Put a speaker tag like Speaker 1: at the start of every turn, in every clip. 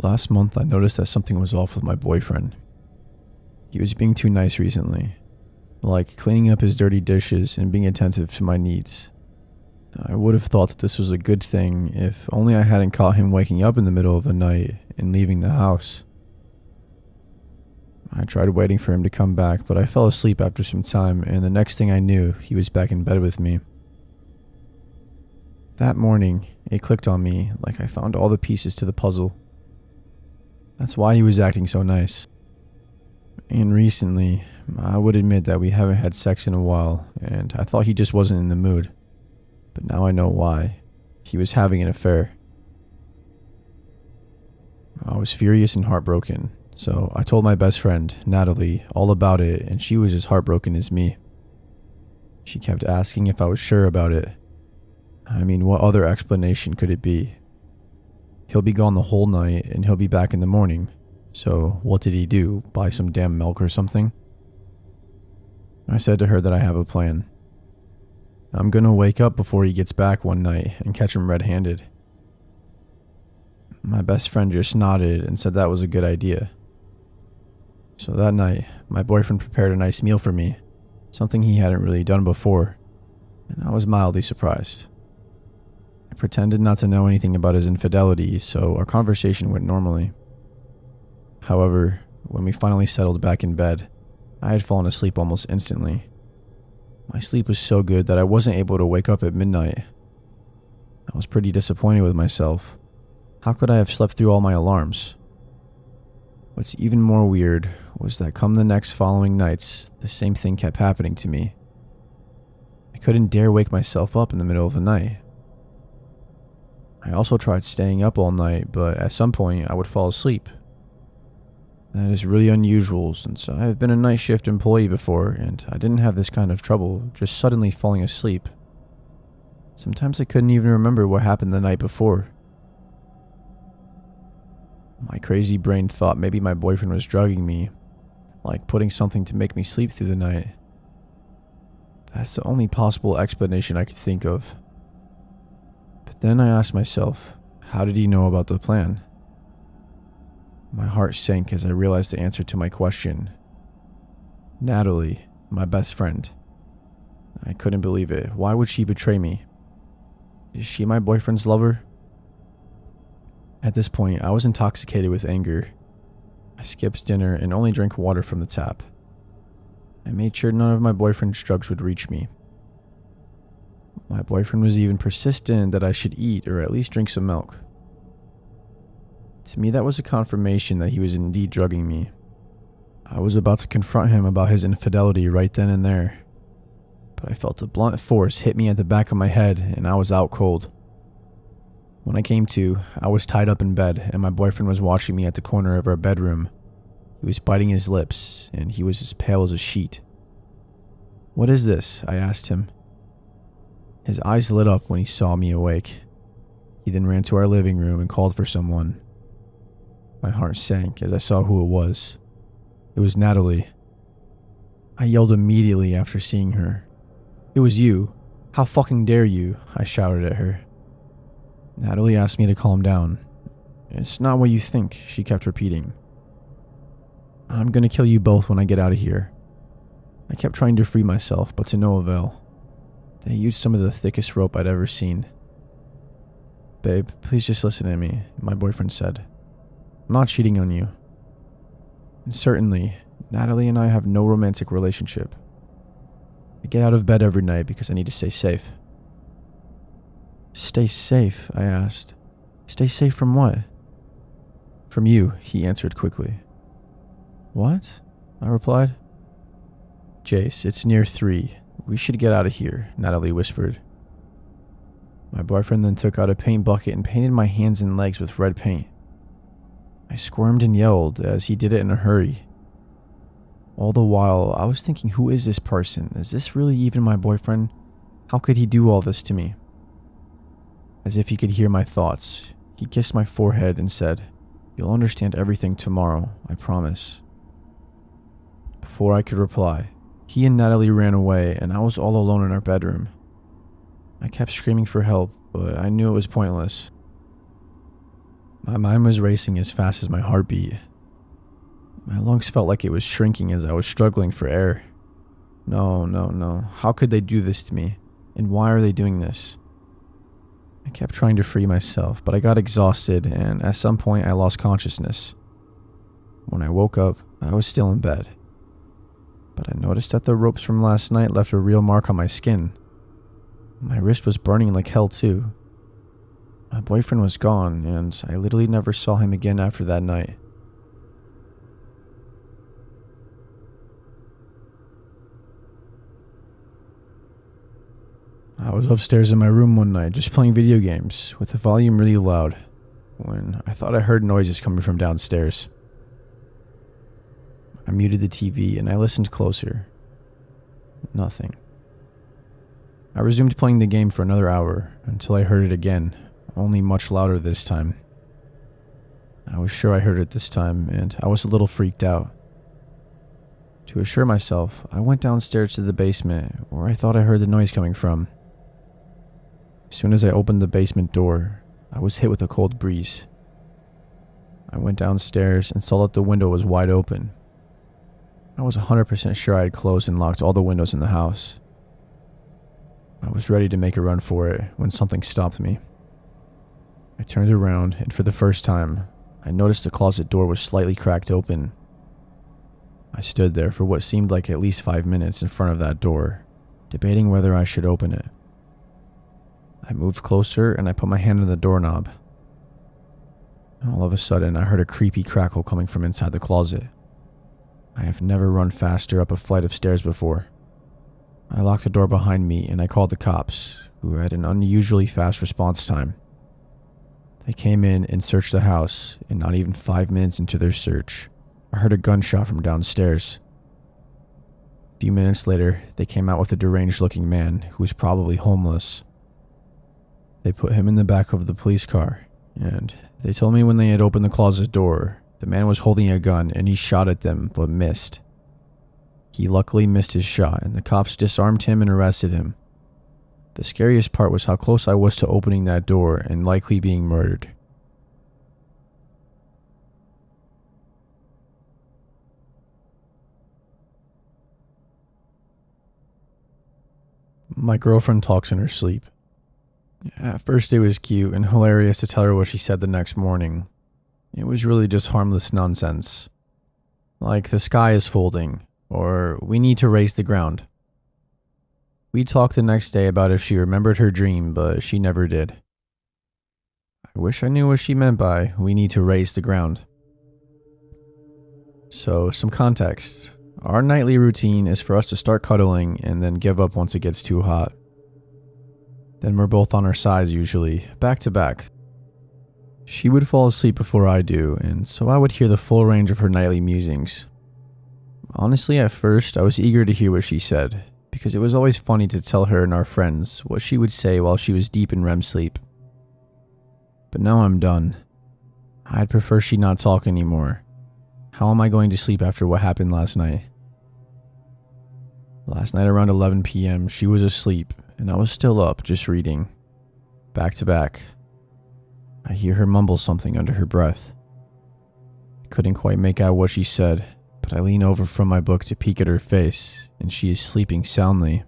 Speaker 1: Last month, I noticed that something was off with my boyfriend. He was being too nice recently, like cleaning up his dirty dishes and being attentive to my needs. I would have thought that this was a good thing if only I hadn't caught him waking up in the middle of the night and leaving the house. I tried waiting for him to come back, but I fell asleep after some time, and the next thing I knew, he was back in bed with me. That morning, it clicked on me like I found all the pieces to the puzzle. That's why he was acting so nice. And recently, I would admit that we haven't had sex in a while, and I thought he just wasn't in the mood. But now I know why. He was having an affair. I was furious and heartbroken, so I told my best friend, Natalie, all about it, and she was as heartbroken as me. She kept asking if I was sure about it. I mean, what other explanation could it be? He'll be gone the whole night, and he'll be back in the morning. So what did he do? Buy some damn milk or something? I said to her that I have a plan. I'm gonna wake up before he gets back one night and catch him red-handed. My best friend just nodded and said that was a good idea. So that night, my boyfriend prepared a nice meal for me, something he hadn't really done before, and I was mildly surprised. I pretended not to know anything about his infidelity, so our conversation went normally. However, when we finally settled back in bed, I had fallen asleep almost instantly. My sleep was so good that I wasn't able to wake up at midnight. I was pretty disappointed with myself. How could I have slept through all my alarms? What's even more weird was that come the next following nights, the same thing kept happening to me. I couldn't dare wake myself up in the middle of the night. I also tried staying up all night, but at some point I would fall asleep. That is really unusual since I have been a night shift employee before and I didn't have this kind of trouble just suddenly falling asleep. Sometimes I couldn't even remember what happened the night before. My crazy brain thought maybe my boyfriend was drugging me, like putting something to make me sleep through the night. That's the only possible explanation I could think of. But then I asked myself, how did he know about the plan? My heart sank as I realized the answer to my question. Natalie, my best friend. I couldn't believe it. Why would she betray me? Is she my boyfriend's lover? At this point, I was intoxicated with anger. I skipped dinner and only drank water from the tap. I made sure none of my boyfriend's drugs would reach me. My boyfriend was even persistent that I should eat or at least drink some milk. To me, that was a confirmation that he was indeed drugging me. I was about to confront him about his infidelity right then and there, but I felt a blunt force hit me at the back of my head and I was out cold. When I came to, I was tied up in bed and my boyfriend was watching me at the corner of our bedroom. He was biting his lips and he was as pale as a sheet. "What is this?" I asked him. His eyes lit up when he saw me awake. He then ran to our living room and called for someone. My heart sank as I saw who it was. It was Natalie. I yelled immediately after seeing her. "It was you. How fucking dare you?" I shouted at her. Natalie asked me to calm down. "It's not what you think," she kept repeating. "I'm gonna kill you both when I get out of here." I kept trying to free myself, but to no avail. They used some of the thickest rope I'd ever seen. "Babe, please just listen to me," my boyfriend said. "I'm not cheating on you. And certainly, Natalie and I have no romantic relationship. I get out of bed every night because I need to stay safe." "Stay safe?" I asked. "Stay safe from what?" "From you," he answered quickly. "What?" I replied. "Jace, it's near 3. We should get out of here," Natalie whispered. My boyfriend then took out a paint bucket and painted my hands and legs with red paint. I squirmed and yelled as he did it in a hurry. All the while, I was thinking, who is this person? Is this really even my boyfriend? How could he do all this to me? As if he could hear my thoughts, he kissed my forehead and said, "You'll understand everything tomorrow, I promise." Before I could reply, he and Natalie ran away and I was all alone in our bedroom. I kept screaming for help, but I knew it was pointless. My mind was racing as fast as my heartbeat. My lungs felt like it was shrinking as I was struggling for air. No, no, no. How could they do this to me? And why are they doing this? I kept trying to free myself, but I got exhausted, and at some point I lost consciousness. When I woke up, I was still in bed. But I noticed that the ropes from last night left a real mark on my skin. My wrist was burning like hell too. My boyfriend was gone, and I literally never saw him again after that night. I was upstairs in my room one night, just playing video games, with the volume really loud, when I thought I heard noises coming from downstairs. I muted the TV and I listened closer. Nothing. I resumed playing the game for another hour, until I heard it again, only much louder this time. I was sure I heard it this time, and I was a little freaked out. To assure myself, I went downstairs to the basement, where I thought I heard the noise coming from. As soon as I opened the basement door, I was hit with a cold breeze. I went downstairs and saw that the window was wide open. I was 100% sure I had closed and locked all the windows in the house. I was ready to make a run for it when something stopped me. I turned around, and for the first time, I noticed the closet door was slightly cracked open. I stood there for what seemed like at least 5 minutes in front of that door, debating whether I should open it. I moved closer and I put my hand on the doorknob. All of a sudden, I heard a creepy crackle coming from inside the closet. I have never run faster up a flight of stairs before. I locked the door behind me and I called the cops, who had an unusually fast response time. They came in and searched the house, and not even 5 minutes into their search, I heard a gunshot from downstairs. A few minutes later, they came out with a deranged-looking man who was probably homeless. They put him in the back of the police car, and they told me when they had opened the closet door, the man was holding a gun and he shot at them but missed. He luckily missed his shot, and the cops disarmed him and arrested him. The scariest part was how close I was to opening that door and likely being murdered. My girlfriend talks in her sleep. At first it was cute and hilarious to tell her what she said the next morning. It was really just harmless nonsense. Like, the sky is folding, or we need to raise the ground. We talked the next day about if she remembered her dream, but she never did. I wish I knew what she meant by we need to raise the ground. So, some context. Our nightly routine is for us to start cuddling and then give up once it gets too hot. Then we're both on our sides usually, back to back. She would fall asleep before I do, and so I would hear the full range of her nightly musings. Honestly, at first, I was eager to hear what she said, because it was always funny to tell her and our friends what she would say while she was deep in REM sleep. But now I'm done. I'd prefer she not talk anymore. How am I going to sleep after what happened last night? Last night around 11 p.m., she was asleep, and I was still up, just reading. Back to back. I hear her mumble something under her breath. I couldn't quite make out what she said, but I lean over from my book to peek at her face, and she is sleeping soundly.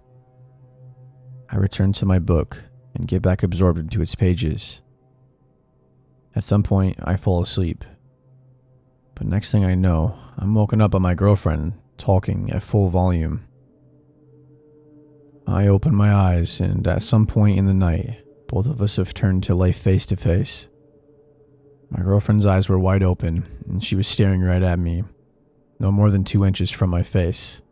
Speaker 1: I return to my book and get back absorbed into its pages. At some point, I fall asleep. But next thing I know, I'm woken up by my girlfriend, talking at full volume. I open my eyes, and at some point in the night, both of us have turned to lay face to face. My girlfriend's eyes were wide open, and she was staring right at me, no more than 2 inches from my face.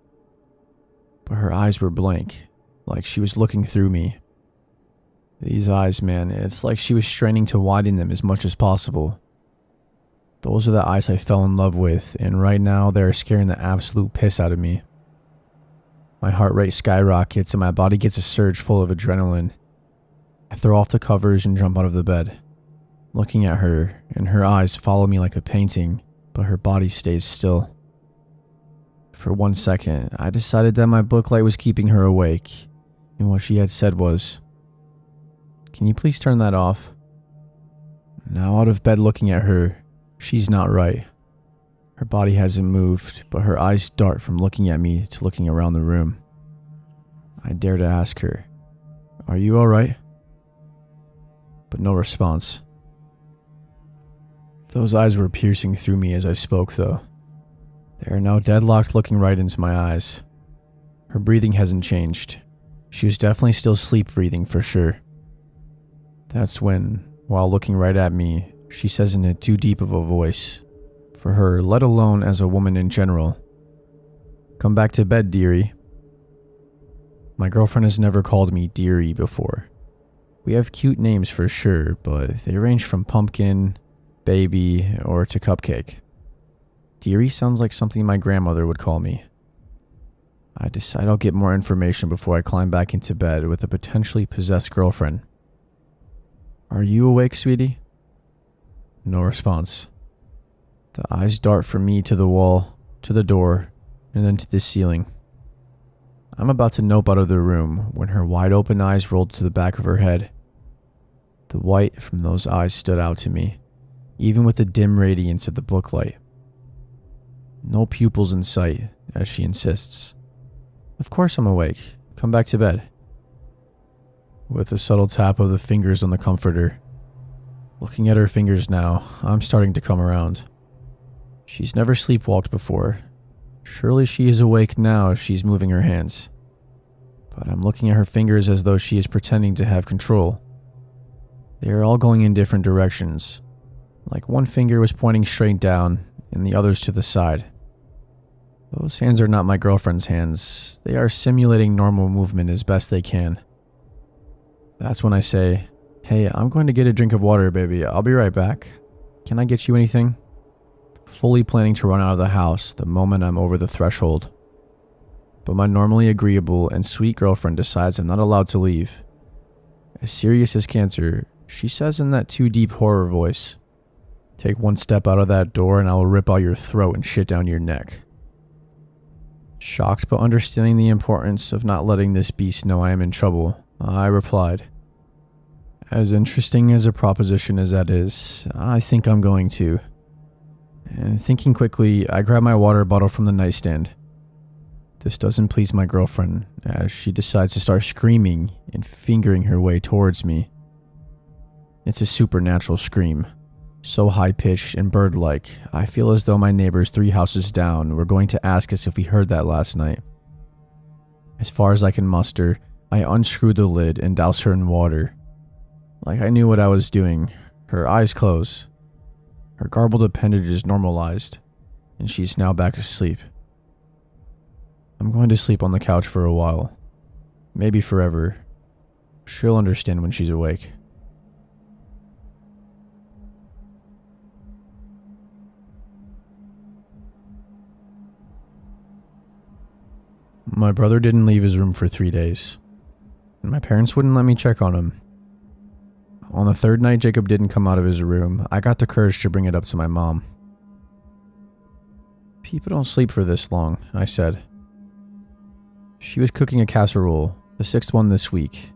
Speaker 1: But her eyes were blank, like she was looking through me. These eyes, man, it's like she was straining to widen them as much as possible. Those are the eyes I fell in love with, and right now they are scaring the absolute piss out of me. My heart rate skyrockets and my body gets a surge full of adrenaline. I throw off the covers and jump out of the bed, looking at her, and her eyes follow me like a painting, but her body stays still. For 1 second, I decided that my book light was keeping her awake, and what she had said was, "Can you please turn that off?" Now out of bed looking at her, she's not right. Her body hasn't moved, but her eyes dart from looking at me to looking around the room. I dare to ask her, "Are you alright?" But no response. Those eyes were piercing through me as I spoke, though. They are now deadlocked, looking right into my eyes. Her breathing hasn't changed. She was definitely still sleep breathing for sure. That's when, while looking right at me, she says in a too deep of a voice, for her, let alone as a woman in general, "Come back to bed, dearie." My girlfriend has never called me dearie before. We have cute names for sure, but they range from pumpkin, baby, or to cupcake. Dearie sounds like something my grandmother would call me. I decide I'll get more information before I climb back into bed with a potentially possessed girlfriend. "Are you awake, sweetie?" No response. The eyes dart from me to the wall, to the door, and then to the ceiling. I'm about to nope out of the room when her wide open eyes rolled to the back of her head. The white from those eyes stood out to me, even with the dim radiance of the booklight. No pupils in sight, as she insists. "Of course I'm awake. Come back to bed." With a subtle tap of the fingers on the comforter. Looking at her fingers now, I'm starting to come around. She's never sleepwalked before. Surely she is awake now if she's moving her hands. But I'm looking at her fingers as though she is pretending to have control. They are all going in different directions. Like one finger was pointing straight down and the others to the side. Those hands are not my girlfriend's hands. They are simulating normal movement as best they can. That's when I say, "Hey, I'm going to get a drink of water, baby. I'll be right back. Can I get you anything?" Fully planning to run out of the house the moment I'm over the threshold. But my normally agreeable and sweet girlfriend decides I'm not allowed to leave. As serious as cancer, she says in that too deep horror voice, "Take one step out of that door and I will rip out your throat and shit down your neck." Shocked but understanding the importance of not letting this beast know I am in trouble, I replied, "As interesting as a proposition as that is, I think I'm going to." And thinking quickly, I grab my water bottle from the nightstand. This doesn't please my girlfriend, as she decides to start screaming and fingering her way towards me. It's a supernatural scream, so high-pitched and bird-like, I feel as though my neighbors 3 houses down were going to ask us if we heard that last night. As far as I can muster, I unscrew the lid and douse her in water. Like I knew what I was doing, her eyes close. Her garbled appendages normalized, and she's now back asleep. I'm going to sleep on the couch for a while. Maybe forever. She'll understand when she's awake. My brother didn't leave his room for 3 days, and my parents wouldn't let me check on him. On the 3rd night Jacob didn't come out of his room, I got the courage to bring it up to my mom. "People don't sleep for this long," I said. She was cooking a casserole, the 6th one this week.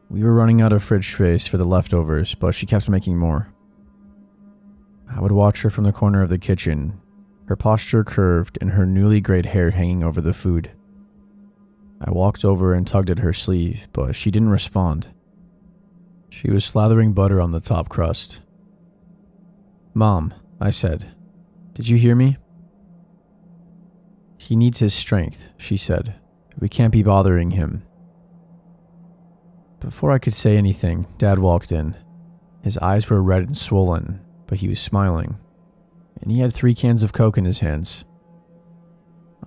Speaker 1: We were running out of fridge space for the leftovers, but she kept making more. I would watch her from the corner of the kitchen, her posture curved and her newly grayed hair hanging over the food. I walked over and tugged at her sleeve, but she didn't respond. She was slathering butter on the top crust. "Mom," I said, "did you hear me?" "He needs his strength," she said. "We can't be bothering him." Before I could say anything, Dad walked in. His eyes were red and swollen, but he was smiling. And he had 3 cans of Coke in his hands.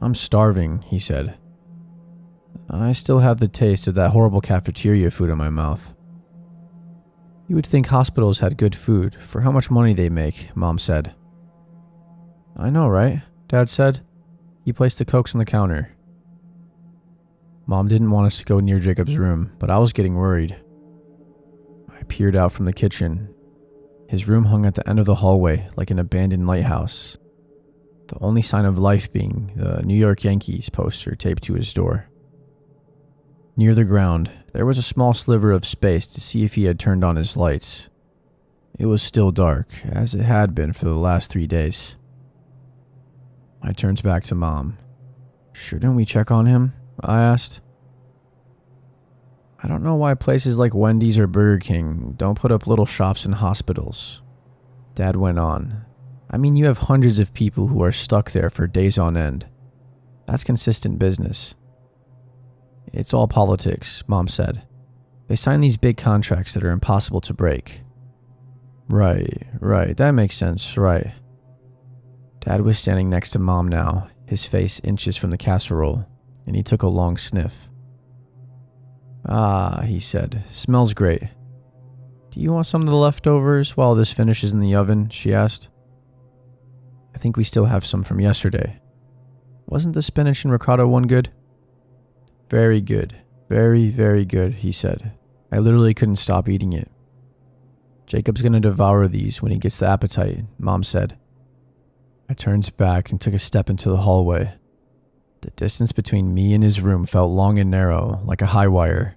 Speaker 1: "I'm starving," he said. I still have the taste of that horrible cafeteria food in my mouth. "You would think hospitals had good food for how much money they make," Mom said. "I know, right?" Dad said. He placed the Cokes on the counter. Mom didn't want us to go near Jacob's room, but I was getting worried. I peered out from the kitchen. His room hung at the end of the hallway like an abandoned lighthouse, the only sign of life being the New York Yankees poster taped to his door. Near the ground, there was a small sliver of space to see if he had turned on his lights. It was still dark, as it had been for the last 3 days. I turned back to Mom. "Shouldn't we check on him?" I asked. "I don't know why places like Wendy's or Burger King don't put up little shops in hospitals," Dad went on. "I mean, you have hundreds of people who are stuck there for days on end. That's consistent business." "It's all politics," Mom said. "They sign these big contracts that are impossible to break." Right, that makes sense, right. Dad was standing next to Mom now, his face inches from the casserole, and he took a long sniff. "Ah," he said, "smells great." "Do you want some of the leftovers while this finishes in the oven?" she asked. "I think we still have some from yesterday. Wasn't the spinach and ricotta one good?" "Very good. Very, very good," he said. "I literally couldn't stop eating it." "Jacob's gonna devour these when he gets the appetite," Mom said. I turned back and took a step into the hallway. The distance between me and his room felt long and narrow, like a high wire.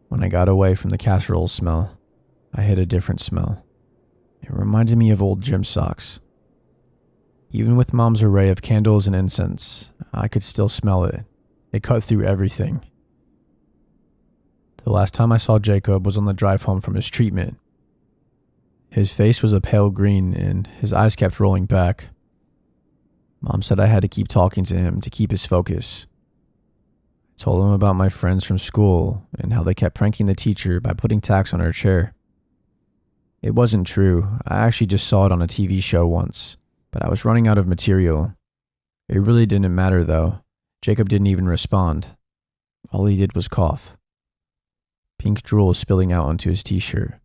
Speaker 1: When I got away from the casserole smell, I hit a different smell. It reminded me of old gym socks. Even with Mom's array of candles and incense, I could still smell it. It cut through everything. The last time I saw Jacob was on the drive home from his treatment. His face was a pale green and his eyes kept rolling back. Mom said I had to keep talking to him to keep his focus. I told him about my friends from school and how they kept pranking the teacher by putting tacks on her chair. It wasn't true. I actually just saw it on a TV show once, but I was running out of material. It really didn't matter though. Jacob didn't even respond. All he did was cough. Pink drool was spilling out onto his t-shirt.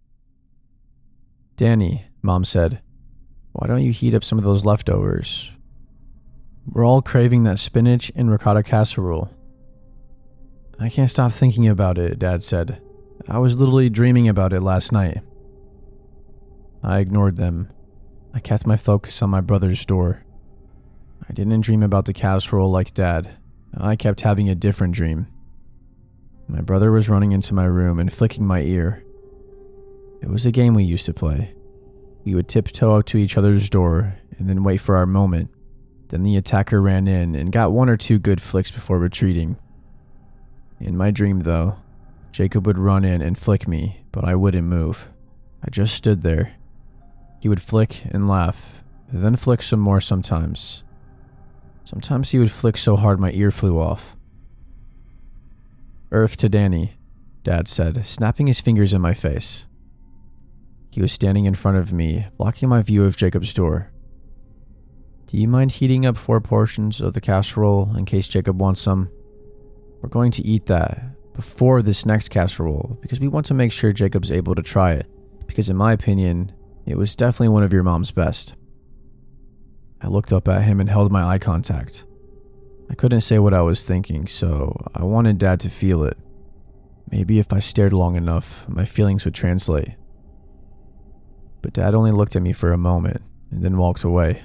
Speaker 1: "Danny," Mom said, "why don't you heat up some of those leftovers? We're all craving that spinach and ricotta casserole." "I can't stop thinking about it," Dad said. "I was literally dreaming about it last night." I ignored them. I kept my focus on my brother's door. I didn't dream about the casserole like Dad. I kept having a different dream. My brother was running into my room and flicking my ear. It was a game we used to play. We would tiptoe up to each other's door and then wait for our moment. Then the attacker ran in and got 1 or 2 good flicks before retreating. In my dream, though, Jacob would run in and flick me, but I wouldn't move. I just stood there. He would flick and laugh, then flick some more sometimes. Sometimes he would flick so hard my ear flew off. "Earth to Danny," Dad said, snapping his fingers in my face. He was standing in front of me, blocking my view of Jacob's door. "Do you mind heating up 4 portions of the casserole in case Jacob wants some? We're going to eat that before this next casserole because we want to make sure Jacob's able to try it, because in my opinion, it was definitely one of your mom's best." I looked up at him and held my eye contact. I couldn't say what I was thinking, so I wanted Dad to feel it. Maybe if I stared long enough, my feelings would translate. But Dad only looked at me for a moment and then walked away.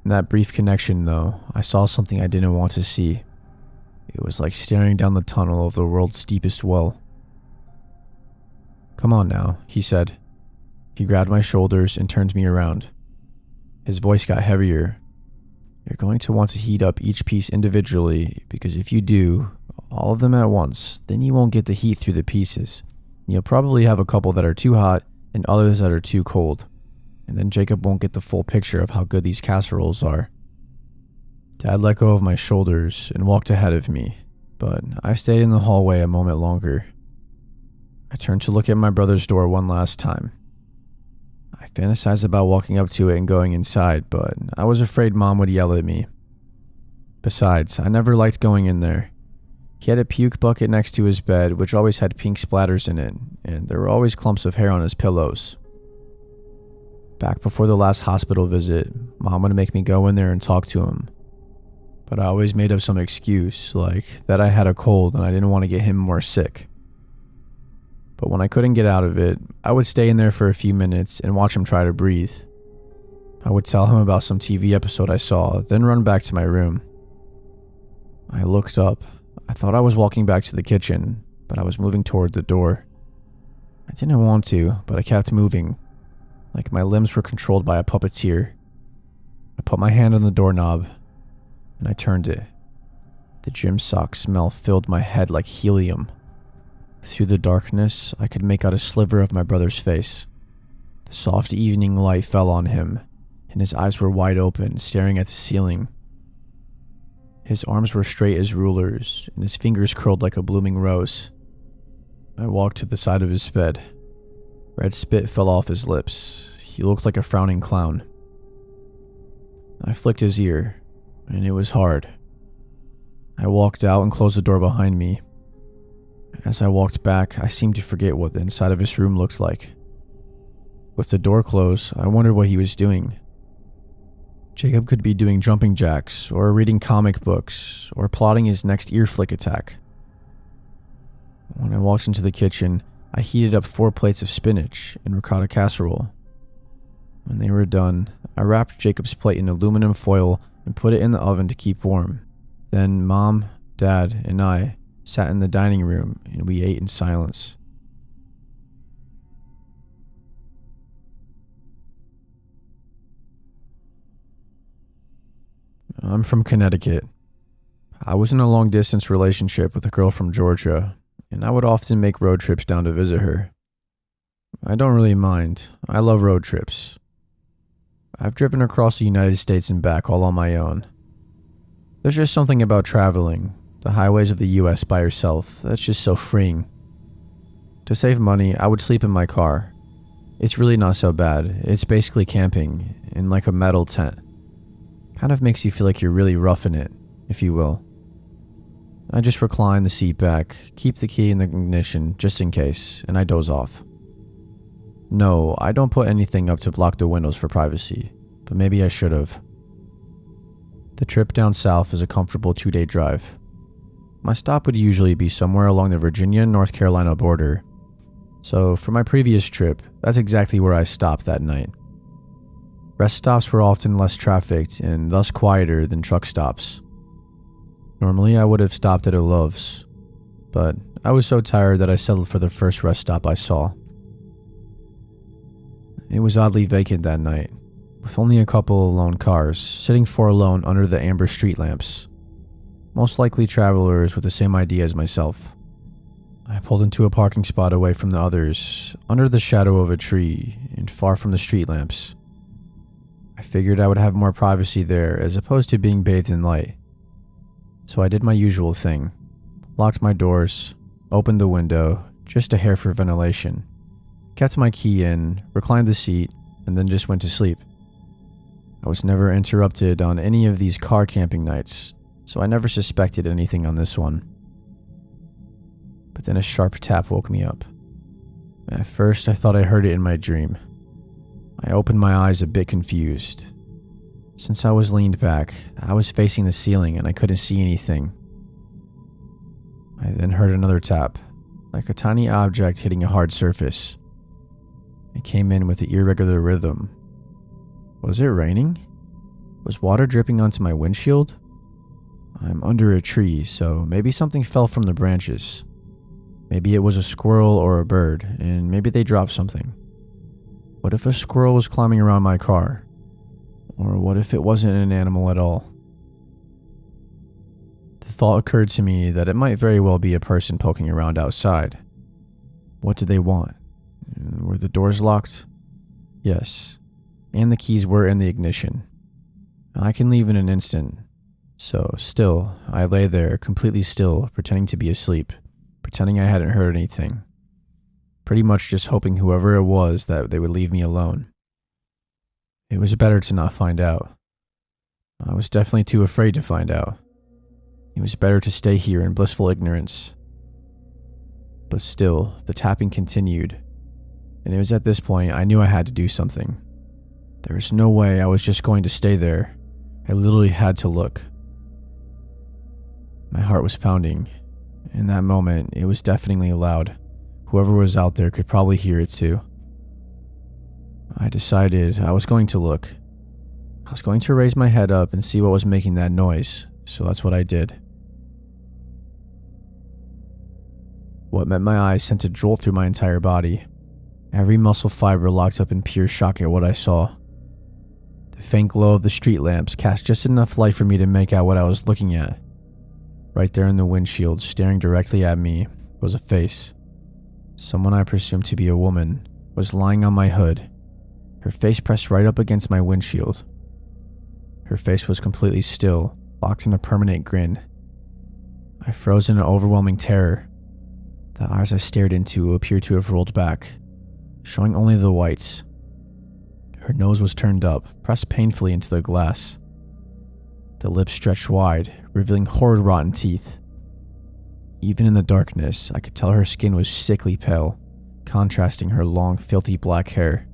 Speaker 1: In that brief connection, though, I saw something I didn't want to see. It was like staring down the tunnel of the world's deepest well. "Come on now," he said. He grabbed my shoulders and turned me around. His voice got heavier. "You're going to want to heat up each piece individually, because if you do, all of them at once, then you won't get the heat through the pieces. You'll probably have a couple that are too hot and others that are too cold. And then Jacob won't get the full picture of how good these casseroles are." Dad let go of my shoulders and walked ahead of me, but I stayed in the hallway a moment longer. I turned to look at my brother's door one last time. I fantasized about walking up to it and going inside, but I was afraid Mom would yell at me. Besides, I never liked going in there. He had a puke bucket next to his bed, which always had pink splatters in it, and there were always clumps of hair on his pillows. Back before the last hospital visit, Mom would make me go in there and talk to him. But I always made up some excuse, like that I had a cold and I didn't want to get him more sick. But when I couldn't get out of it, I would stay in there for a few minutes and watch him try to breathe. I would tell him about some TV episode I saw, then run back to my room. I looked up. I thought I was walking back to the kitchen, but I was moving toward the door. I didn't want to, but I kept moving, like my limbs were controlled by a puppeteer. I put my hand on the doorknob, and I turned it. The gym sock smell filled my head like helium. Through the darkness, I could make out a sliver of my brother's face. The soft evening light fell on him, and his eyes were wide open, staring at the ceiling. His arms were straight as rulers, and his fingers curled like a blooming rose. I walked to the side of his bed. Red spit fell off his lips. He looked like a frowning clown. I flicked his ear, and it was hard. I walked out and closed the door behind me. As I walked back, I seemed to forget what the inside of his room looked like. With the door closed, I wondered what he was doing. Jacob could be doing jumping jacks, or reading comic books, or plotting his next ear flick attack. When I walked into the kitchen, I heated up 4 plates of spinach and ricotta casserole. When they were done, I wrapped Jacob's plate in aluminum foil and put it in the oven to keep warm. Then Mom, Dad, and I sat in the dining room and we ate in silence. I'm from Connecticut. I was in a long-distance relationship with a girl from Georgia, and I would often make road trips down to visit her. I don't really mind. I love road trips. I've driven across the United States and back all on my own. There's just something about traveling the highways of the US by yourself that's just so freeing. To save money, I would sleep in my car. It's really not so bad. It's basically camping in like a metal tent. Kind of makes you feel like you're really roughing it, if you will. I just recline the seat back, keep the key in the ignition just in case, and I doze off. No, I don't put anything up to block the windows for privacy, but maybe I should have. The trip down south is a comfortable 2-day drive. My stop would usually be somewhere along the Virginia and North Carolina border. So for my previous trip, that's exactly where I stopped that night. Rest stops were often less trafficked and thus quieter than truck stops. Normally I would have stopped at a Love's, but I was so tired that I settled for the first rest stop I saw. It was oddly vacant that night, with only a couple of lone cars sitting forlorn under the amber street lamps. Most likely travelers with the same idea as myself. I pulled into a parking spot away from the others, under the shadow of a tree and far from the street lamps. I figured I would have more privacy there as opposed to being bathed in light. So I did my usual thing. Locked my doors, opened the window, just a hair for ventilation. Kept my key in, reclined the seat, and then just went to sleep. I was never interrupted on any of these car camping nights, so I never suspected anything on this one. But then a sharp tap woke me up. At first, I thought I heard it in my dream. I opened my eyes a bit confused. Since I was leaned back, I was facing the ceiling and I couldn't see anything. I then heard another tap, like a tiny object hitting a hard surface. It came in with an irregular rhythm. Was it raining? Was water dripping onto my windshield? I'm under a tree, so maybe something fell from the branches. Maybe it was a squirrel or a bird, and maybe they dropped something. What if a squirrel was climbing around my car? Or what if it wasn't an animal at all? The thought occurred to me that it might very well be a person poking around outside. What did they want? Were the doors locked? Yes, and the keys were in the ignition. I can leave in an instant. So still, I lay there completely still, pretending to be asleep, pretending I hadn't heard anything. Pretty much just hoping whoever it was that they would leave me alone. It was better to not find out. I was definitely too afraid to find out. It was better to stay here in blissful ignorance. But still, the tapping continued, and it was at this point I knew I had to do something. There was no way I was just going to stay there. I literally had to look. My heart was pounding. In that moment, it was deafeningly loud. Whoever was out there could probably hear it too. I decided I was going to look. I was going to raise my head up and see what was making that noise, so that's what I did. What met my eyes sent a jolt through my entire body. Every muscle fiber locked up in pure shock at what I saw. The faint glow of the street lamps cast just enough light for me to make out what I was looking at. Right there in the windshield, staring directly at me, was a face. Someone I presumed to be a woman was lying on my hood, her face pressed right up against my windshield. Her face was completely still, locked in a permanent grin. I froze in an overwhelming terror. The eyes I stared into appeared to have rolled back, showing only the whites. Her nose was turned up, pressed painfully into the glass. The lips stretched wide, revealing horrid rotten teeth. Even in the darkness, I could tell her skin was sickly pale, contrasting her long, filthy black hair.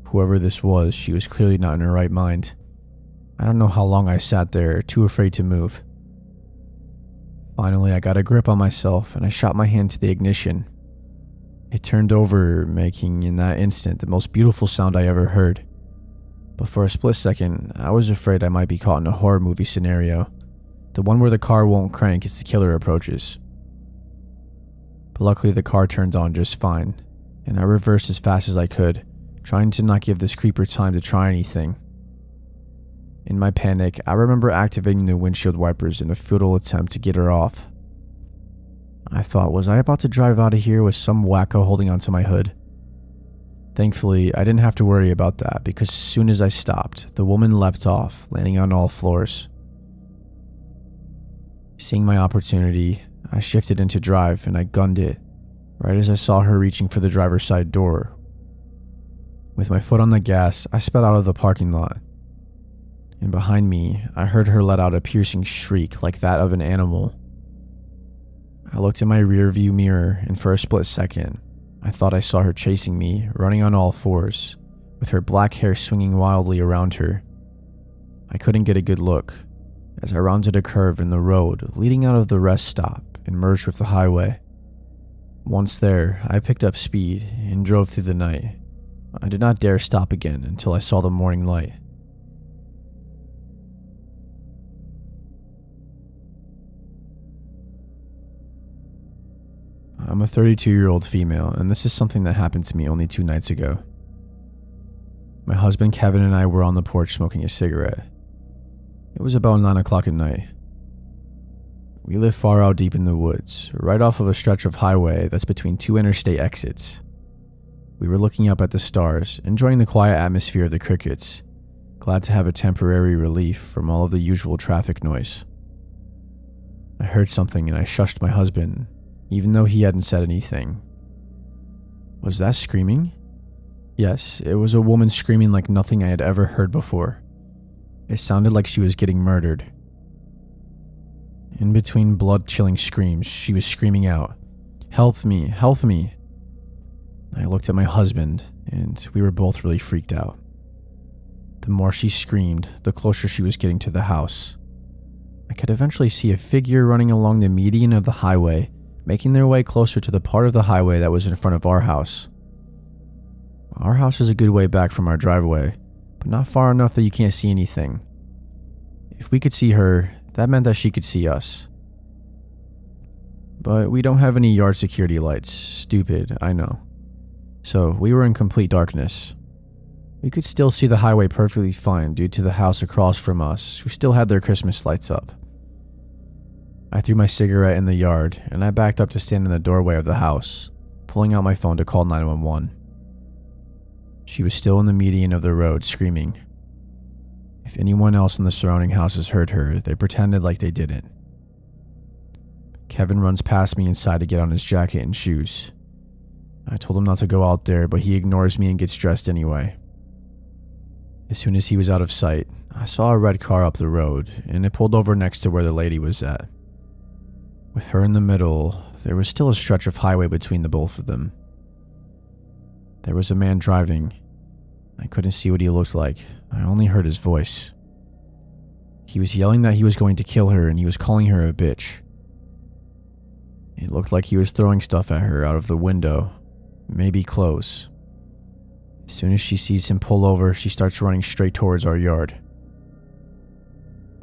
Speaker 1: Whoever this was, she was clearly not in her right mind. I don't know how long I sat there, too afraid to move. Finally, I got a grip on myself and I shot my hand to the ignition. It turned over, making in that instant the most beautiful sound I ever heard. But for a split second, I was afraid I might be caught in a horror movie scenario, the one where the car won't crank as the killer approaches. But luckily the car turned on just fine, and I reversed as fast as I could, trying to not give this creeper time to try anything. In my panic, I remember activating the windshield wipers in a futile attempt to get her off. I thought, was I about to drive out of here with some wacko holding onto my hood? Thankfully, I didn't have to worry about that because as soon as I stopped, the woman leapt off, landing on all floors. Seeing my opportunity, I shifted into drive and I gunned it, right as I saw her reaching for the driver's side door. With my foot on the gas, I sped out of the parking lot. And behind me, I heard her let out a piercing shriek like that of an animal. I looked in my rearview mirror, and for a split second, I thought I saw her chasing me, running on all fours, with her black hair swinging wildly around her. I couldn't get a good look, as I rounded a curve in the road leading out of the rest stop and merged with the highway. Once there, I picked up speed and drove through the night. I did not dare stop again until I saw the morning light. I'm a 32-year-old female, and this is something that happened to me only 2 nights ago. My husband Kevin and I were on the porch smoking a cigarette. It was about 9 o'clock at night. We live far out deep in the woods, right off of a stretch of highway that's between 2 interstate exits. We were looking up at the stars, enjoying the quiet atmosphere of the crickets, glad to have a temporary relief from all of the usual traffic noise. I heard something and I shushed my husband, even though he hadn't said anything. Was that screaming? Yes, it was a woman screaming like nothing I had ever heard before. It sounded like she was getting murdered. In between blood-chilling screams, she was screaming out, "Help me, help me." I looked at my husband, and we were both really freaked out. The more she screamed, the closer she was getting to the house. I could eventually see a figure running along the median of the highway, making their way closer to the part of the highway that was in front of our house. Our house is a good way back from our driveway, but not far enough that you can't see anything. If we could see her, that meant that she could see us. But we don't have any yard security lights. Stupid, I know. So we were in complete darkness. We could still see the highway perfectly fine due to the house across from us, who still had their Christmas lights up. I threw my cigarette in the yard, and I backed up to stand in the doorway of the house, pulling out my phone to call 911. She was still in the median of the road, screaming. If anyone else in the surrounding houses heard her, they pretended like they didn't. Kevin runs past me inside to get on his jacket and shoes. I told him not to go out there, but he ignores me and gets dressed anyway. As soon as he was out of sight, I saw a red car up the road, and it pulled over next to where the lady was at. With her in the middle, there was still a stretch of highway between the both of them. There was a man driving. I couldn't see what he looked like. I only heard his voice. He was yelling that he was going to kill her and he was calling her a bitch. It looked like he was throwing stuff at her out of the window, maybe clothes. As soon as she sees him pull over, she starts running straight towards our yard.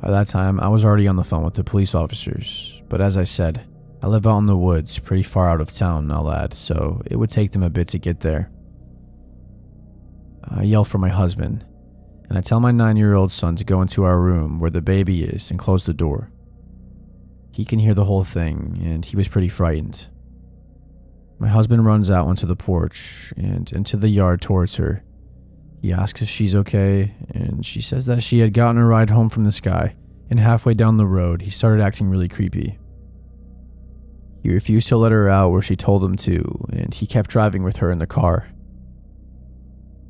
Speaker 1: By that time, I was already on the phone with the police officers, but as I said, I live out in the woods, pretty far out of town, I'll add, so it would take them a bit to get there. I yell for my husband, and I tell my 9-year-old son to go into our room where the baby is and close the door. He can hear the whole thing, and he was pretty frightened. My husband runs out onto the porch and into the yard towards her. He asks if she's okay, and she says that she had gotten a ride home from this guy, and halfway down the road, he started acting really creepy. He refused to let her out where she told him to, and he kept driving with her in the car.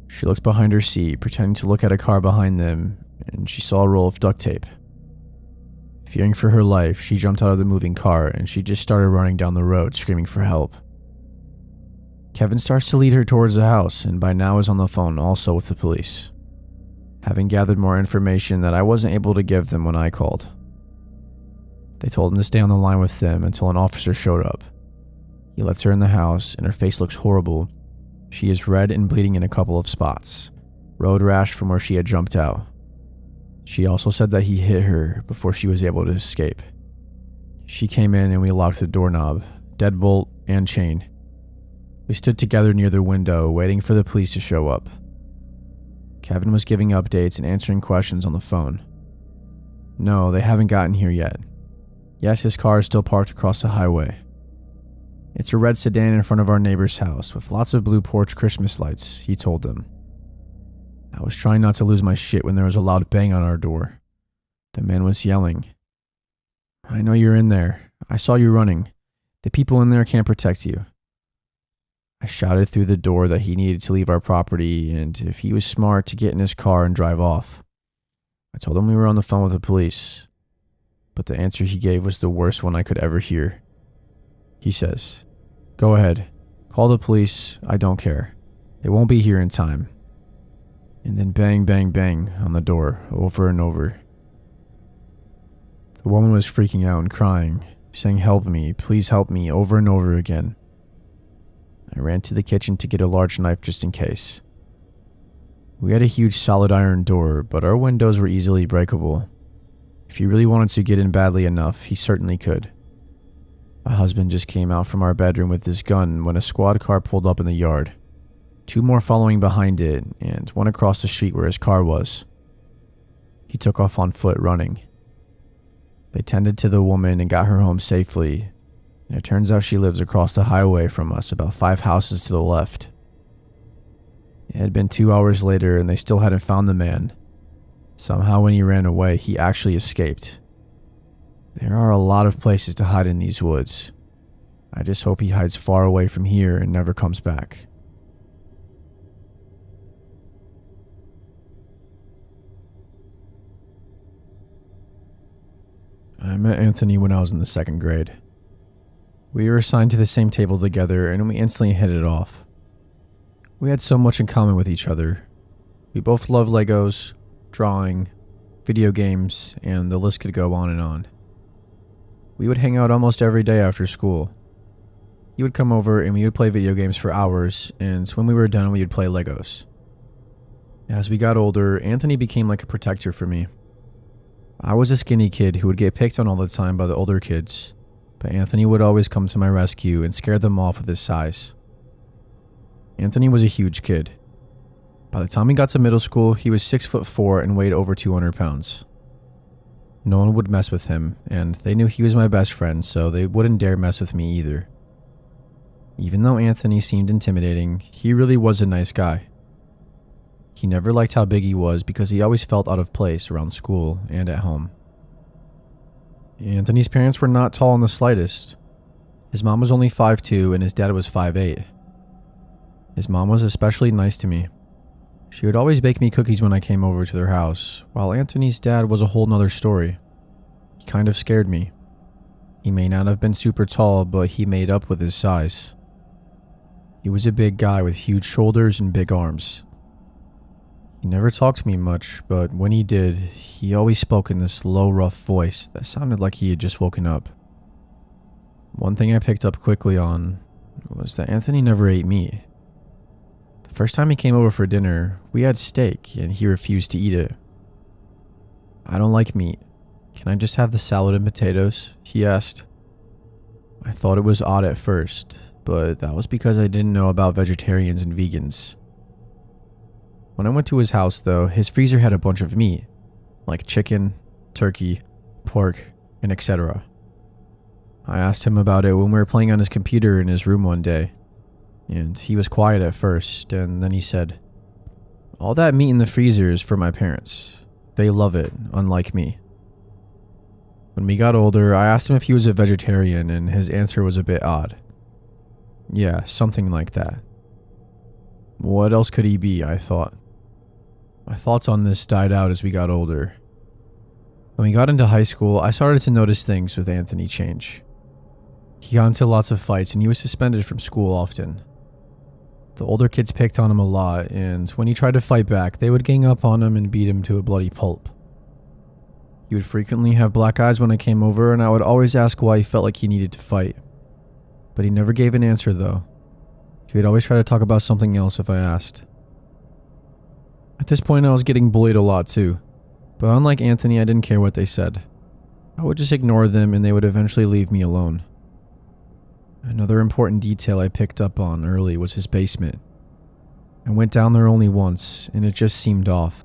Speaker 1: She looked behind her seat, pretending to look at a car behind them, and she saw a roll of duct tape. Fearing for her life, she jumped out of the moving car, and she just started running down the road, screaming for help. Kevin starts to lead her towards the house, and by now is on the phone also with the police, having gathered more information that I wasn't able to give them when I called. They told him to stay on the line with them until an officer showed up. He lets her in the house, and her face looks horrible. She is red and bleeding in a couple of spots, road rash from where she had jumped out. She also said that he hit her before she was able to escape. She came in and we locked the doorknob, deadbolt, and chain. We stood together near the window, waiting for the police to show up. Kevin was giving updates and answering questions on the phone. No, they haven't gotten here yet. Yes, his car is still parked across the highway. It's a red sedan in front of our neighbor's house with lots of blue porch Christmas lights, he told them. I was trying not to lose my shit when there was a loud bang on our door. The man was yelling. I know you're in there. I saw you running. The people in there can't protect you. I shouted through the door that he needed to leave our property and if he was smart to get in his car and drive off. I told him we were on the phone with the police, but the answer he gave was the worst one I could ever hear. He says, "Go ahead. Call the police. I don't care. They won't be here in time." And then bang, bang, bang on the door over and over. The woman was freaking out and crying, saying, "Help me, please help me," over and over again. I ran to the kitchen to get a large knife just in case. We had a huge solid iron door, but our windows were easily breakable. If he really wanted to get in badly enough, he certainly could. My husband just came out from our bedroom with his gun when a squad car pulled up in the yard. 2 more following behind it, and one across the street where his car was. He took off on foot, running. They tended to the woman and got her home safely, and it turns out she lives across the highway from us, about 5 houses to the left. It had been 2 hours later, and they still hadn't found the man. Somehow when he ran away, he actually escaped. There are a lot of places to hide in these woods. I just hope he hides far away from here and never comes back. I met Anthony when I was in the 2nd grade. We were assigned to the same table together and we instantly hit it off. We had so much in common with each other. We both loved Legos, drawing, video games, and the list could go on and on. We would hang out almost every day after school. He would come over and we would play video games for hours, and when we were done we would play Legos. As we got older, Anthony became like a protector for me. I was a skinny kid who would get picked on all the time by the older kids, but Anthony would always come to my rescue and scare them off with his size. Anthony was a huge kid. By the time he got to middle school, he was 6'4" and weighed over 200 pounds. No one would mess with him, and they knew he was my best friend, so they wouldn't dare mess with me either. Even though Anthony seemed intimidating, he really was a nice guy. He never liked how big he was because he always felt out of place around school and at home. Anthony's parents were not tall in the slightest. His mom was only 5'2" and his dad was 5'8". His mom was especially nice to me. She would always bake me cookies when I came over to their house, while Anthony's dad was a whole nother story. He kind of scared me. He may not have been super tall, but he made up with his size. He was a big guy with huge shoulders and big arms. He never talked to me much, but when he did, he always spoke in this low, rough voice that sounded like he had just woken up. One thing I picked up quickly on was that Anthony never ate meat. The first time he came over for dinner, we had steak and he refused to eat it. "I don't like meat. Can I just have the salad and potatoes?" he asked. I thought it was odd at first, but that was because I didn't know about vegetarians and vegans. When I went to his house though, his freezer had a bunch of meat, like chicken, turkey, pork, and etc. I asked him about it when we were playing on his computer in his room one day, and he was quiet at first, and then he said, "All that meat in the freezer is for my parents. They love it, unlike me." When we got older, I asked him if he was a vegetarian, and his answer was a bit odd. Yeah, something like that. What else could he be, I thought. My thoughts on this died out as we got older. When we got into high school, I started to notice things with Anthony change. He got into lots of fights and he was suspended from school often. The older kids picked on him a lot, and when he tried to fight back, they would gang up on him and beat him to a bloody pulp. He would frequently have black eyes when I came over, and I would always ask why he felt like he needed to fight. But he never gave an answer though. He would always try to talk about something else if I asked. At this point, I was getting bullied a lot too. But unlike Anthony, I didn't care what they said. I would just ignore them and they would eventually leave me alone. Another important detail I picked up on early was his basement. I went down there only once, and it just seemed off.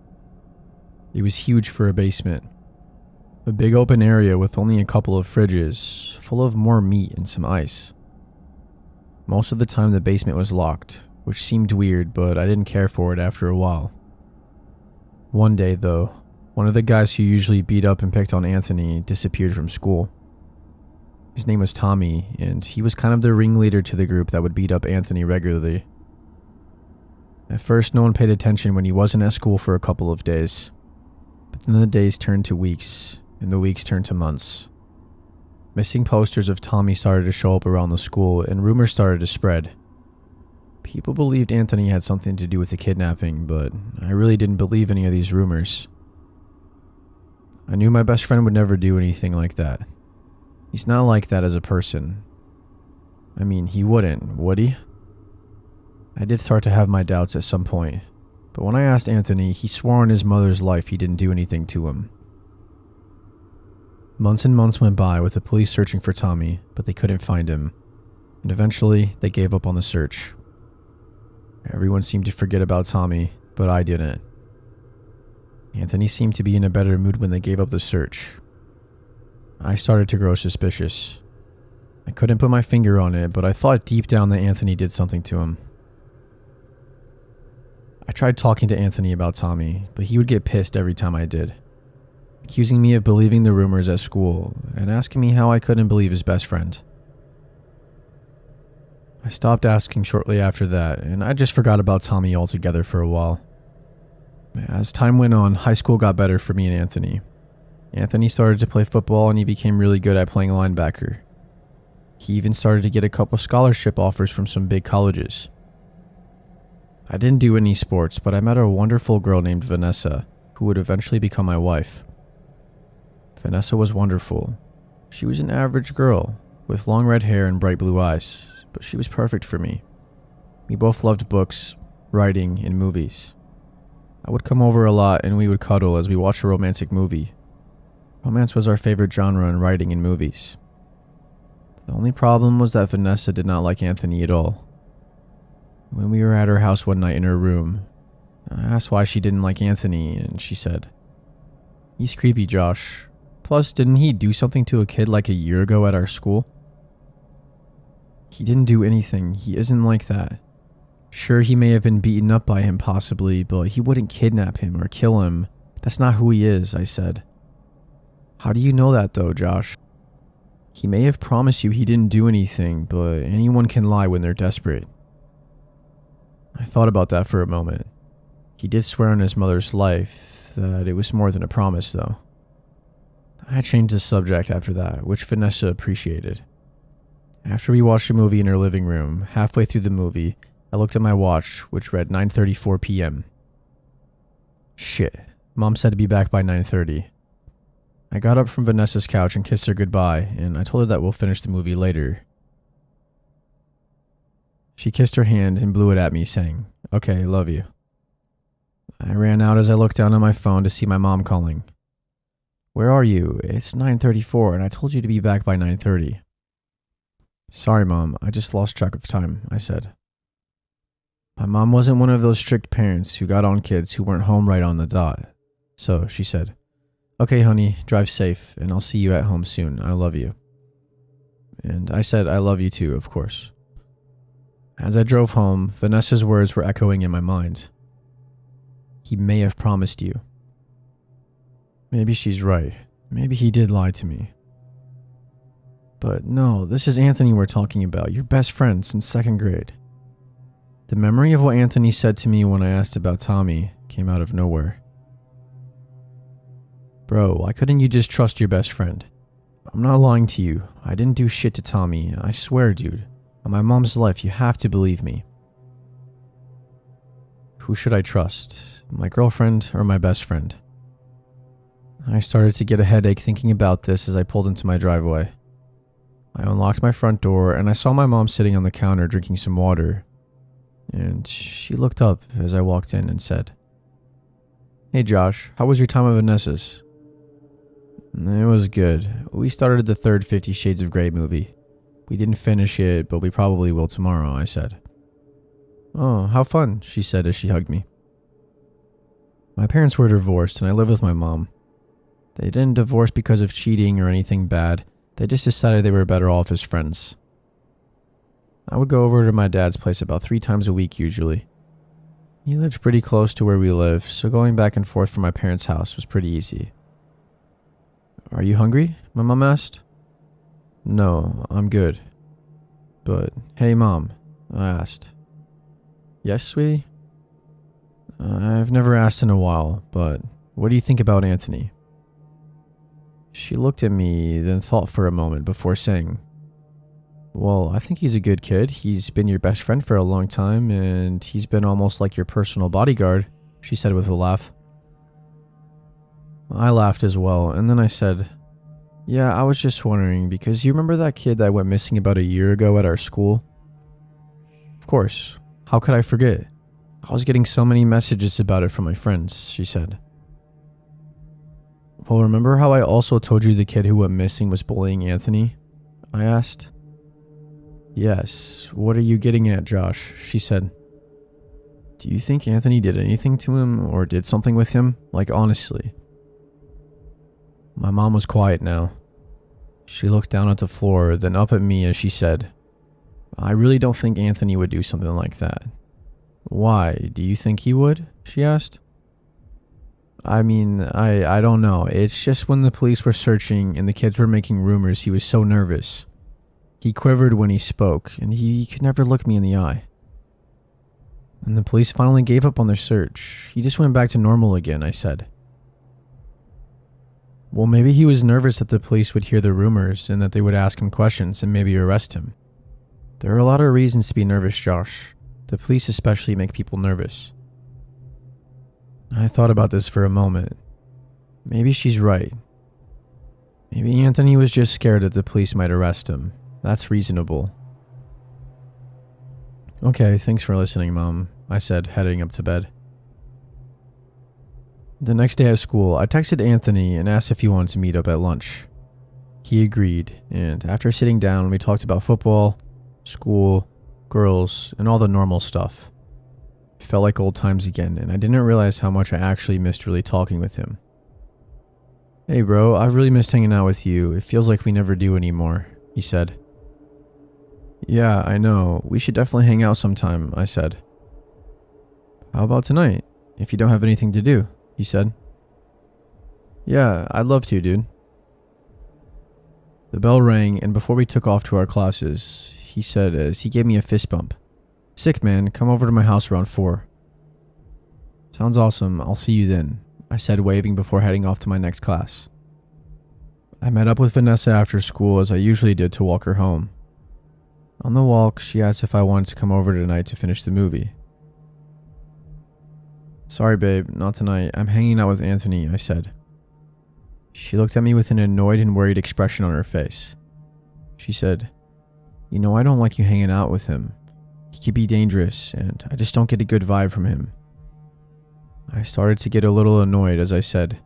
Speaker 1: It was huge for a basement. A big open area with only a couple of fridges, full of more meat and some ice. Most of the time the basement was locked, which seemed weird, but I didn't care for it after a while. One day though, one of the guys who usually beat up and picked on Anthony disappeared from school. His name was Tommy, and he was kind of the ringleader to the group that would beat up Anthony regularly. At first, no one paid attention when he wasn't at school for a couple of days. But then the days turned to weeks, and the weeks turned to months. Missing posters of Tommy started to show up around the school, and rumors started to spread. People believed Anthony had something to do with the kidnapping, but I really didn't believe any of these rumors. I knew my best friend would never do anything like that. He's not like that as a person. I mean, he wouldn't, would he? I did start to have my doubts at some point, but when I asked Anthony, he swore on his mother's life he didn't do anything to him. Months and months went by with the police searching for Tommy, but they couldn't find him, and eventually they gave up on the search. Everyone seemed to forget about Tommy, but I didn't. Anthony seemed to be in a better mood when they gave up the search. I started to grow suspicious. I couldn't put my finger on it, but I thought deep down that Anthony did something to him. I tried talking to Anthony about Tommy, but he would get pissed every time I did, accusing me of believing the rumors at school and asking me how I couldn't believe his best friend. I stopped asking shortly after that, and I just forgot about Tommy altogether for a while. As time went on, high school got better for me and Anthony. Anthony started to play football and he became really good at playing linebacker. He even started to get a couple scholarship offers from some big colleges. I didn't do any sports, but I met a wonderful girl named Vanessa, who would eventually become my wife. Vanessa was wonderful. She was an average girl, with long red hair and bright blue eyes, but she was perfect for me. We both loved books, writing, and movies. I would come over a lot and we would cuddle as we watched a romantic movie. Romance was our favorite genre in writing and movies. The only problem was that Vanessa did not like Anthony at all. When we were at her house one night in her room, I asked why she didn't like Anthony, and she said, "He's creepy, Josh. Plus, didn't he do something to a kid like a year ago at our school?" "He didn't do anything. He isn't like that. Sure, he may have been beaten up by him possibly, but he wouldn't kidnap him or kill him. That's not who he is," I said. "How do you know that though, Josh?" "He may have promised you he didn't do anything, but anyone can lie when they're desperate." I thought about that for a moment. He did swear on his mother's life that it was more than a promise though. I changed the subject after that, which Vanessa appreciated. After we watched a movie in her living room, halfway through the movie, I looked at my watch, which read 9:34 p.m. Shit, Mom said to be back by 9:30. I got up from Vanessa's couch and kissed her goodbye, and I told her that we'll finish the movie later. She kissed her hand and blew it at me, saying, "Okay, love you." I ran out as I looked down on my phone to see my mom calling. "Where are you? It's 9:34 and I told you to be back by 9:30. Sorry, Mom, I just lost track of time, I said. My mom wasn't one of those strict parents who got on kids who weren't home right on the dot. So she said, "Okay, honey, drive safe, and I'll see you at home soon. I love you." And I said, "I love you too, of course." As I drove home, Vanessa's words were echoing in my mind. He may have promised you. Maybe she's right. Maybe he did lie to me. But no, this is Anthony we're talking about, your best friend since second grade. The memory of what Anthony said to me when I asked about Tommy came out of nowhere. Bro, why couldn't you just trust your best friend? I'm not lying to you. I didn't do shit to Tommy. I swear, dude. On my mom's life, you have to believe me. Who should I trust? My girlfriend or my best friend? I started to get a headache thinking about this as I pulled into my driveway. I unlocked my front door and I saw my mom sitting on the counter drinking some water. And she looked up as I walked in and said, "Hey Josh, how was your time at Vanessa's?" It was good. We started the third 50 Shades of Grey movie. We didn't finish it, but we probably will tomorrow, I said. "Oh, how fun," she said as she hugged me. My parents were divorced and I live with my mom. They didn't divorce because of cheating or anything bad. They just decided they were better off as friends. I would go over to my dad's place about 3 times a week usually. He lived pretty close to where we live, so going back and forth from my parents' house was pretty easy. "Are you hungry?" my mom asked. "No, I'm good." "But, hey mom," I asked. "Yes, sweetie?" "I've never asked in a while, but what do you think about Anthony?" She looked at me, then thought for a moment before saying, "Well, I think he's a good kid. He's been your best friend for a long time, and he's been almost like your personal bodyguard," she said with a laugh. I laughed as well, and then I said, "Yeah, I was just wondering, because you remember that kid that went missing about a year ago at our school?" "Of course. How could I forget? I was getting so many messages about it from my friends," she said. "Well, remember how I also told you the kid who went missing was bullying Anthony?" I asked. "Yes, what are you getting at, Josh?" she said. "Do you think Anthony did anything to him or did something with him? Like, honestly." My mom was quiet now. She looked down at the floor, then up at me as she said, "I really don't think Anthony would do something like that." "Why? Do you think he would?" she asked. "I mean, I don't know. It's just when the police were searching and the kids were making rumors, he was so nervous. He quivered when he spoke, and he could never look me in the eye. And the police finally gave up on their search. He just went back to normal again," I said. "Well, maybe he was nervous that the police would hear the rumors and that they would ask him questions and maybe arrest him. There are a lot of reasons to be nervous, Josh. The police especially make people nervous." I thought about this for a moment. Maybe she's right. Maybe Anthony was just scared that the police might arrest him. That's reasonable. "Okay, thanks for listening, Mom," I said, heading up to bed. The next day at school, I texted Anthony and asked if he wanted to meet up at lunch. He agreed, and after sitting down, we talked about football, school, girls, and all the normal stuff. It felt like old times again, and I didn't realize how much I actually missed really talking with him. "Hey bro, I've really missed hanging out with you. It feels like we never do anymore," he said. "Yeah, I know. We should definitely hang out sometime," I said. "How about tonight, if you don't have anything to do?" he said. "Yeah, I'd love to, dude." The bell rang, and before we took off to our classes, he said as he gave me a fist bump, "Sick, man, come over to my house around 4. "Sounds awesome. I'll see you then," I said, waving before heading off to my next class. I met up with Vanessa after school as I usually did to walk her home. On the walk, she asked if I wanted to come over tonight to finish the movie. "Sorry, babe, not tonight. I'm hanging out with Anthony," I said. She looked at me with an annoyed and worried expression on her face. She said, "You know, I don't like you hanging out with him. He could be dangerous, and I just don't get a good vibe from him." I started to get a little annoyed as I said,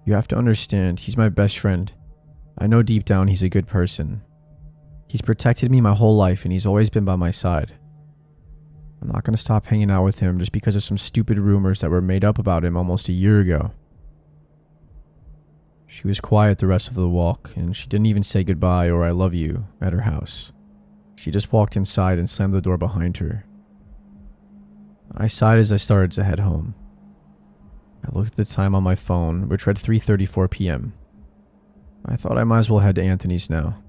Speaker 1: "You have to understand, he's my best friend. I know deep down he's a good person. He's protected me my whole life and he's always been by my side. I'm not going to stop hanging out with him just because of some stupid rumors that were made up about him almost a year ago. She was quiet the rest of the walk, and she didn't even say goodbye or I love you at her house. She just walked inside and slammed the door behind her. I sighed as I started to head home. I looked at the time on my phone, which read 3:34 p.m. I thought I might as well head to Anthony's now.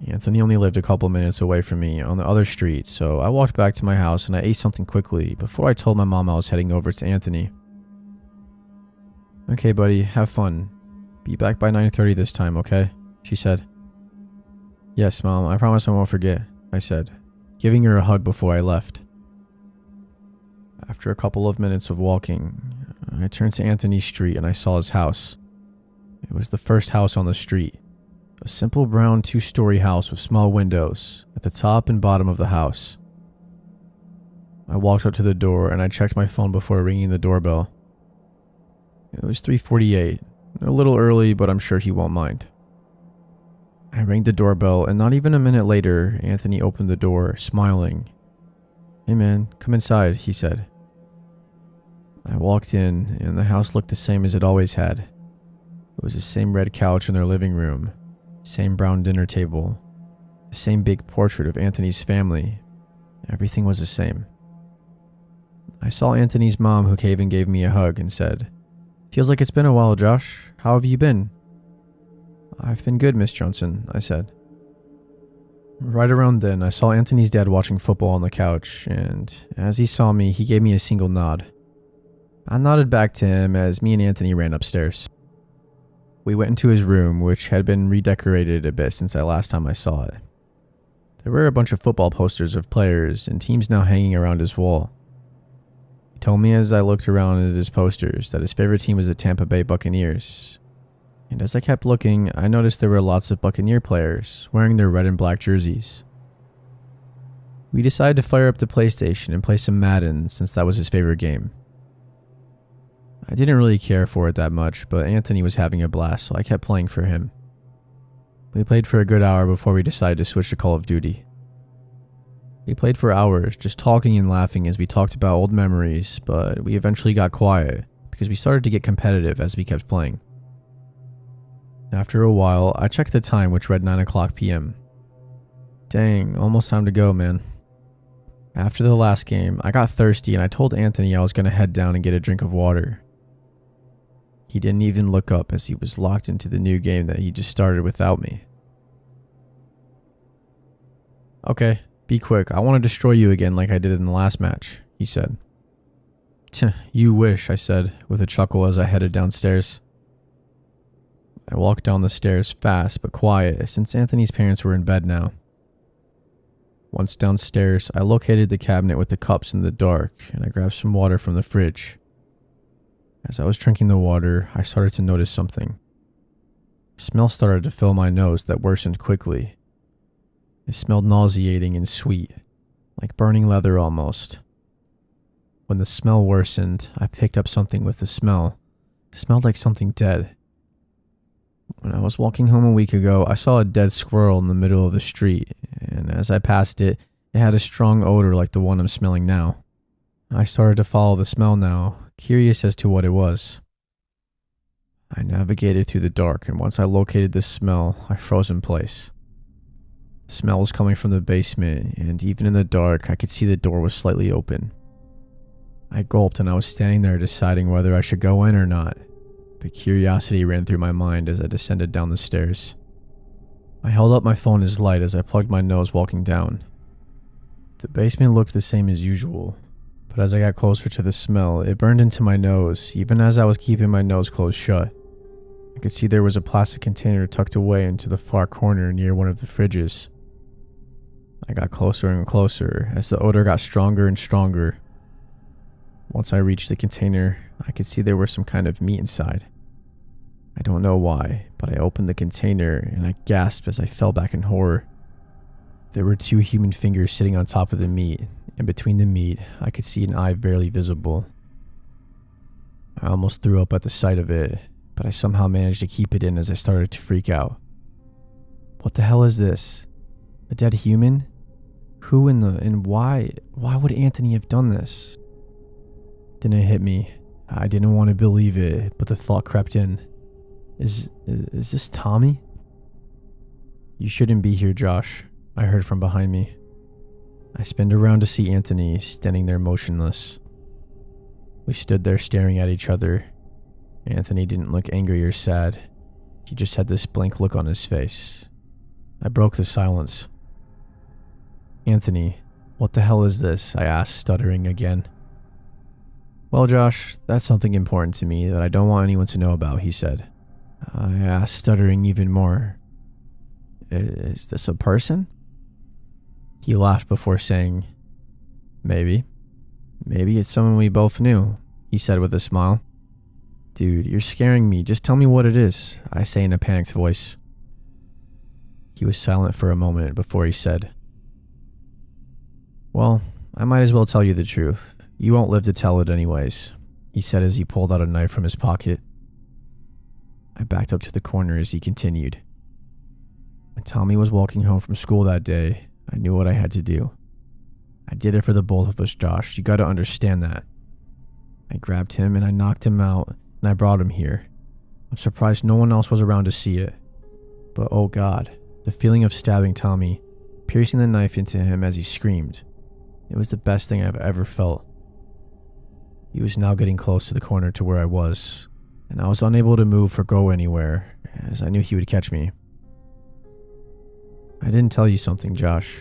Speaker 1: Anthony only lived a couple minutes away from me on the other street, so I walked back to my house and I ate something quickly before I told my mom I was heading over to Anthony. Okay, buddy, have fun. Be back by 9:30 this time, okay? She said. Yes, Mom, I promise I won't forget, I said, giving her a hug before I left. After a couple of minutes of walking, I turned to Anthony Street and I saw his house. It was the first house on the street. A simple brown 2-story house with small windows at the top and bottom of the house. I walked up to the door and I checked my phone before ringing the doorbell. It was 3:48, a little early, but I'm sure he won't mind. I rang the doorbell and not even a minute later, Anthony opened the door, smiling. Hey man, come inside, he said. I walked in and the house looked the same as it always had. It was the same red couch in their living room, same brown dinner table, the same big portrait of Anthony's family. Everything was the same. I saw Anthony's mom, who came and gave me a hug and said, Feels like it's been a while, Josh. How have you been? I've been good, Miss Johnson, I said. Right around then, I saw Anthony's dad watching football on the couch, and as he saw me, he gave me a single nod. I nodded back to him as me and Anthony ran upstairs. We went into his room, which had been redecorated a bit since the last time I saw it. There were a bunch of football posters of players and teams now hanging around his wall. He told me as I looked around at his posters that his favorite team was the Tampa Bay Buccaneers. And as I kept looking, I noticed there were lots of Buccaneer players wearing their red and black jerseys. We decided to fire up the PlayStation and play some Madden since that was his favorite game. I didn't really care for it that much, but Anthony was having a blast, so I kept playing for him. We played for a good hour before we decided to switch to Call of Duty. We played for hours, just talking and laughing as we talked about old memories, but we eventually got quiet because we started to get competitive as we kept playing. After a while, I checked the time, which read 9:00 p.m. Dang, almost time to go, man. After the last game, I got thirsty and I told Anthony I was going to head down and get a drink of water. He didn't even look up as he was locked into the new game that he just started without me. Okay, be quick. I want to destroy you again like I did in the last match, he said. You wish, I said, with a chuckle as I headed downstairs. I walked down the stairs fast but quiet since Anthony's parents were in bed now. Once downstairs, I located the cabinet with the cups in the dark and I grabbed some water from the fridge. As I was drinking the water, I started to notice something. A smell started to fill my nose that worsened quickly. It smelled nauseating and sweet, like burning leather almost. When the smell worsened, I picked up something with the smell. It smelled like something dead. When I was walking home a week ago, I saw a dead squirrel in the middle of the street, and as I passed it, it had a strong odor like the one I'm smelling now. I started to follow the smell now, curious as to what it was. I navigated through the dark, and once I located the smell, I froze in place. The smell was coming from the basement, and even in the dark, I could see the door was slightly open. I gulped, and I was standing there deciding whether I should go in or not. But curiosity ran through my mind as I descended down the stairs. I held up my phone as light as I plugged my nose walking down. The basement looked the same as usual, but as I got closer to the smell, it burned into my nose even as I was keeping my nose closed shut. I could see there was a plastic container tucked away into the far corner near one of the fridges. I got closer and closer as the odor got stronger and stronger. Once I reached the container, I could see there was some kind of meat inside. I don't know why, but I opened the container and I gasped as I fell back in horror. There were 2 human fingers sitting on top of the meat, and between the meat, I could see an eye barely visible. I almost threw up at the sight of it, but I somehow managed to keep it in as I started to freak out. What the hell is this? A dead human? Who and why would Anthony have done this? Didn't hit me. I didn't want to believe it, but the thought crept in. Is this Tommy? You shouldn't be here, Josh, I heard from behind me. I spinned around to see Anthony standing there motionless. We stood there staring at each other. Anthony didn't look angry or sad. He just had this blank look on his face. I broke the silence. Anthony, what the hell is this? I asked, stuttering again. Well, Josh, that's something important to me that I don't want anyone to know about, he said. I asked, stuttering even more. Is this a person? He laughed before saying, Maybe. Maybe it's someone we both knew, he said with a smile. Dude, you're scaring me. Just tell me what it is, I say in a panicked voice. He was silent for a moment before he said, Well, I might as well tell you the truth. You won't live to tell it anyways, he said as he pulled out a knife from his pocket. I backed up to the corner as he continued. When Tommy was walking home from school that day, I knew what I had to do. I did it for the both of us, Josh. You gotta understand that. I grabbed him and I knocked him out and I brought him here. I'm surprised no one else was around to see it. But oh God, the feeling of stabbing Tommy, piercing the knife into him as he screamed. It was the best thing I've ever felt. He was now getting close to the corner to where I was, and I was unable to move or go anywhere, as I knew he would catch me. I didn't tell you something, Josh.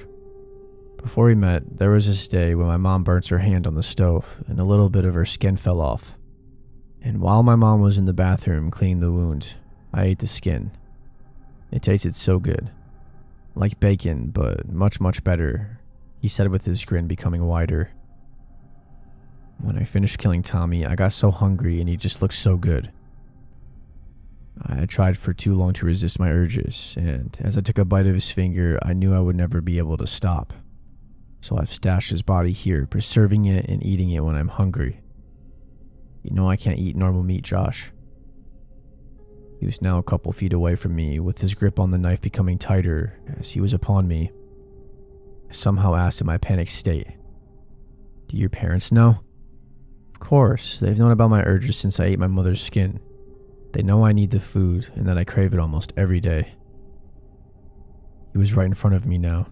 Speaker 1: Before we met, there was this day when my mom burnt her hand on the stove, and a little bit of her skin fell off. And while my mom was in the bathroom cleaning the wound, I ate the skin. It tasted so good. Like bacon, but much, much better, he said with his grin becoming wider. When I finished killing Tommy, I got so hungry and he just looked so good. I had tried for too long to resist my urges, and as I took a bite of his finger, I knew I would never be able to stop. So I've stashed his body here, preserving it and eating it when I'm hungry. You know I can't eat normal meat, Josh. He was now a couple feet away from me, with his grip on the knife becoming tighter as he was upon me. I somehow asked in my panicked state, Do your parents know? Of course, they've known about my urges since I ate my mother's skin. They know I need the food and that I crave it almost every day. He was right in front of me now.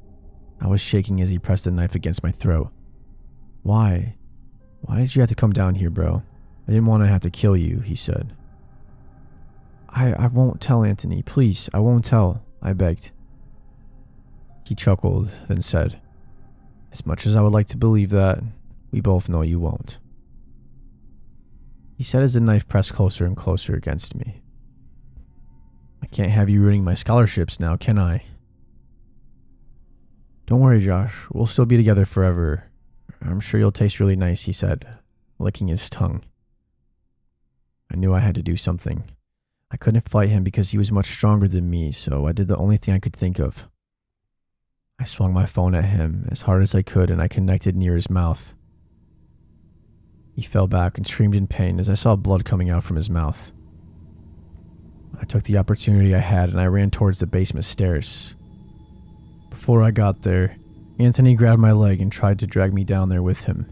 Speaker 1: I was shaking as he pressed the knife against my throat. Why? Why did you have to come down here, bro? I didn't want to have to kill you, he said. I won't tell, Anthony. Please, I won't tell, I begged. He chuckled, then said, As much as I would like to believe that, we both know you won't. He said as the knife pressed closer and closer against me. I can't have you ruining my scholarships now, can I? Don't worry, Josh. We'll still be together forever. I'm sure you'll taste really nice, he said, licking his tongue. I knew I had to do something. I couldn't fight him because he was much stronger than me, so I did the only thing I could think of. I swung my phone at him as hard as I could and I connected near his mouth. He fell back and screamed in pain as I saw blood coming out from his mouth. I took the opportunity I had and I ran towards the basement stairs. Before I got there, Anthony grabbed my leg and tried to drag me down there with him.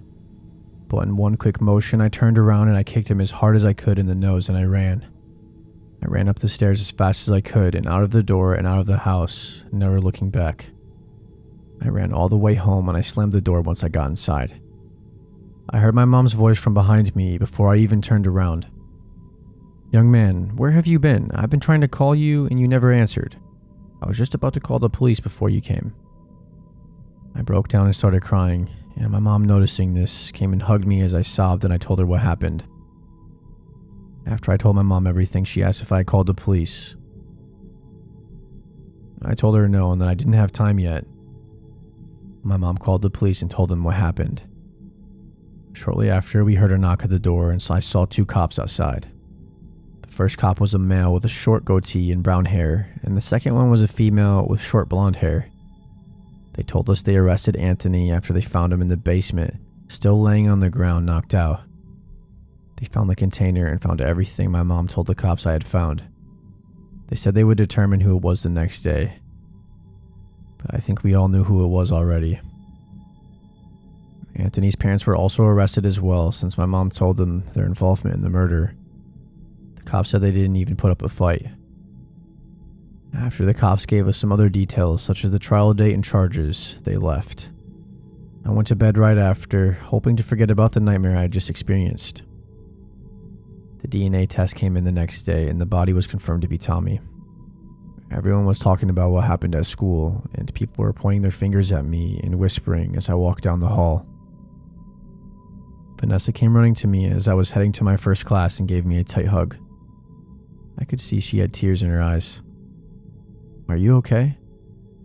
Speaker 1: But in one quick motion, I turned around and I kicked him as hard as I could in the nose and I ran. I ran up the stairs as fast as I could and out of the door and out of the house, never looking back. I ran all the way home and I slammed the door once I got inside. I heard my mom's voice from behind me before I even turned around. Young man, where have you been? I've been trying to call you and you never answered. I was just about to call the police before you came. I broke down and started crying, and my mom, noticing this, came and hugged me as I sobbed and I told her what happened. After I told my mom everything, she asked if I had called the police. I told her no and that I didn't have time yet. My mom called the police and told them what happened. Shortly after, we heard a knock at the door and so I saw two cops outside. The first cop was a male with a short goatee and brown hair, and the second one was a female with short blonde hair. They told us they arrested Anthony after they found him in the basement, still laying on the ground, knocked out. They found the container and found everything my mom told the cops I had found. They said they would determine who it was the next day, but I think we all knew who it was already. Anthony's parents were also arrested as well, since my mom told them their involvement in the murder. The cops said they didn't even put up a fight. After the cops gave us some other details, such as the trial date and charges, they left. I went to bed right after, hoping to forget about the nightmare I had just experienced. The DNA test came in the next day, and the body was confirmed to be Tommy. Everyone was talking about what happened at school, and people were pointing their fingers at me and whispering as I walked down the hall. Vanessa came running to me as I was heading to my first class and gave me a tight hug. I could see she had tears in her eyes. "Are you okay?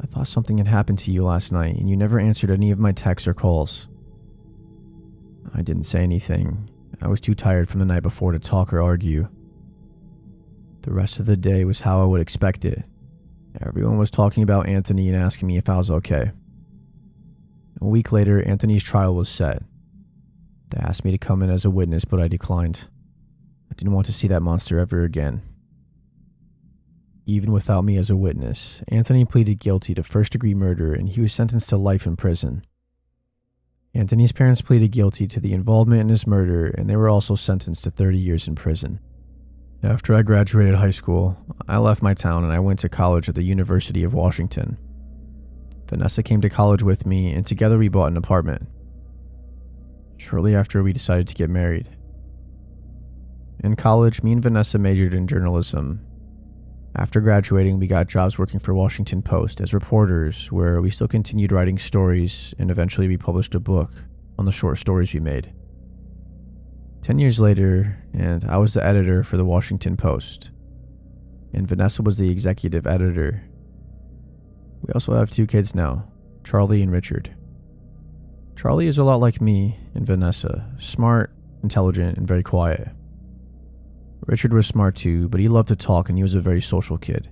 Speaker 1: I thought something had happened to you last night, and you never answered any of my texts or calls." I didn't say anything. I was too tired from the night before to talk or argue. The rest of the day was how I would expect it. Everyone was talking about Anthony and asking me if I was okay. A week later, Anthony's trial was set. They asked me to come in as a witness, but I declined. I didn't want to see that monster ever again. Even without me as a witness, Anthony pleaded guilty to first-degree murder and he was sentenced to life in prison. Anthony's parents pleaded guilty to the involvement in his murder and they were also sentenced to 30 years in prison. After I graduated high school, I left my town and I went to college at the University of Washington. Vanessa came to college with me and together we bought an apartment. Shortly after, we decided to get married. In college, me and Vanessa majored in journalism. After graduating, we got jobs working for Washington Post as reporters, where we still continued writing stories, and eventually we published a book on the short stories we made. 10 years later, and I was the editor for the Washington Post, and Vanessa was the executive editor. We also have 2 kids now, Charlie and Richard. Charlie is a lot like me and Vanessa, smart, intelligent, and very quiet. Richard was smart too, but he loved to talk and he was a very social kid.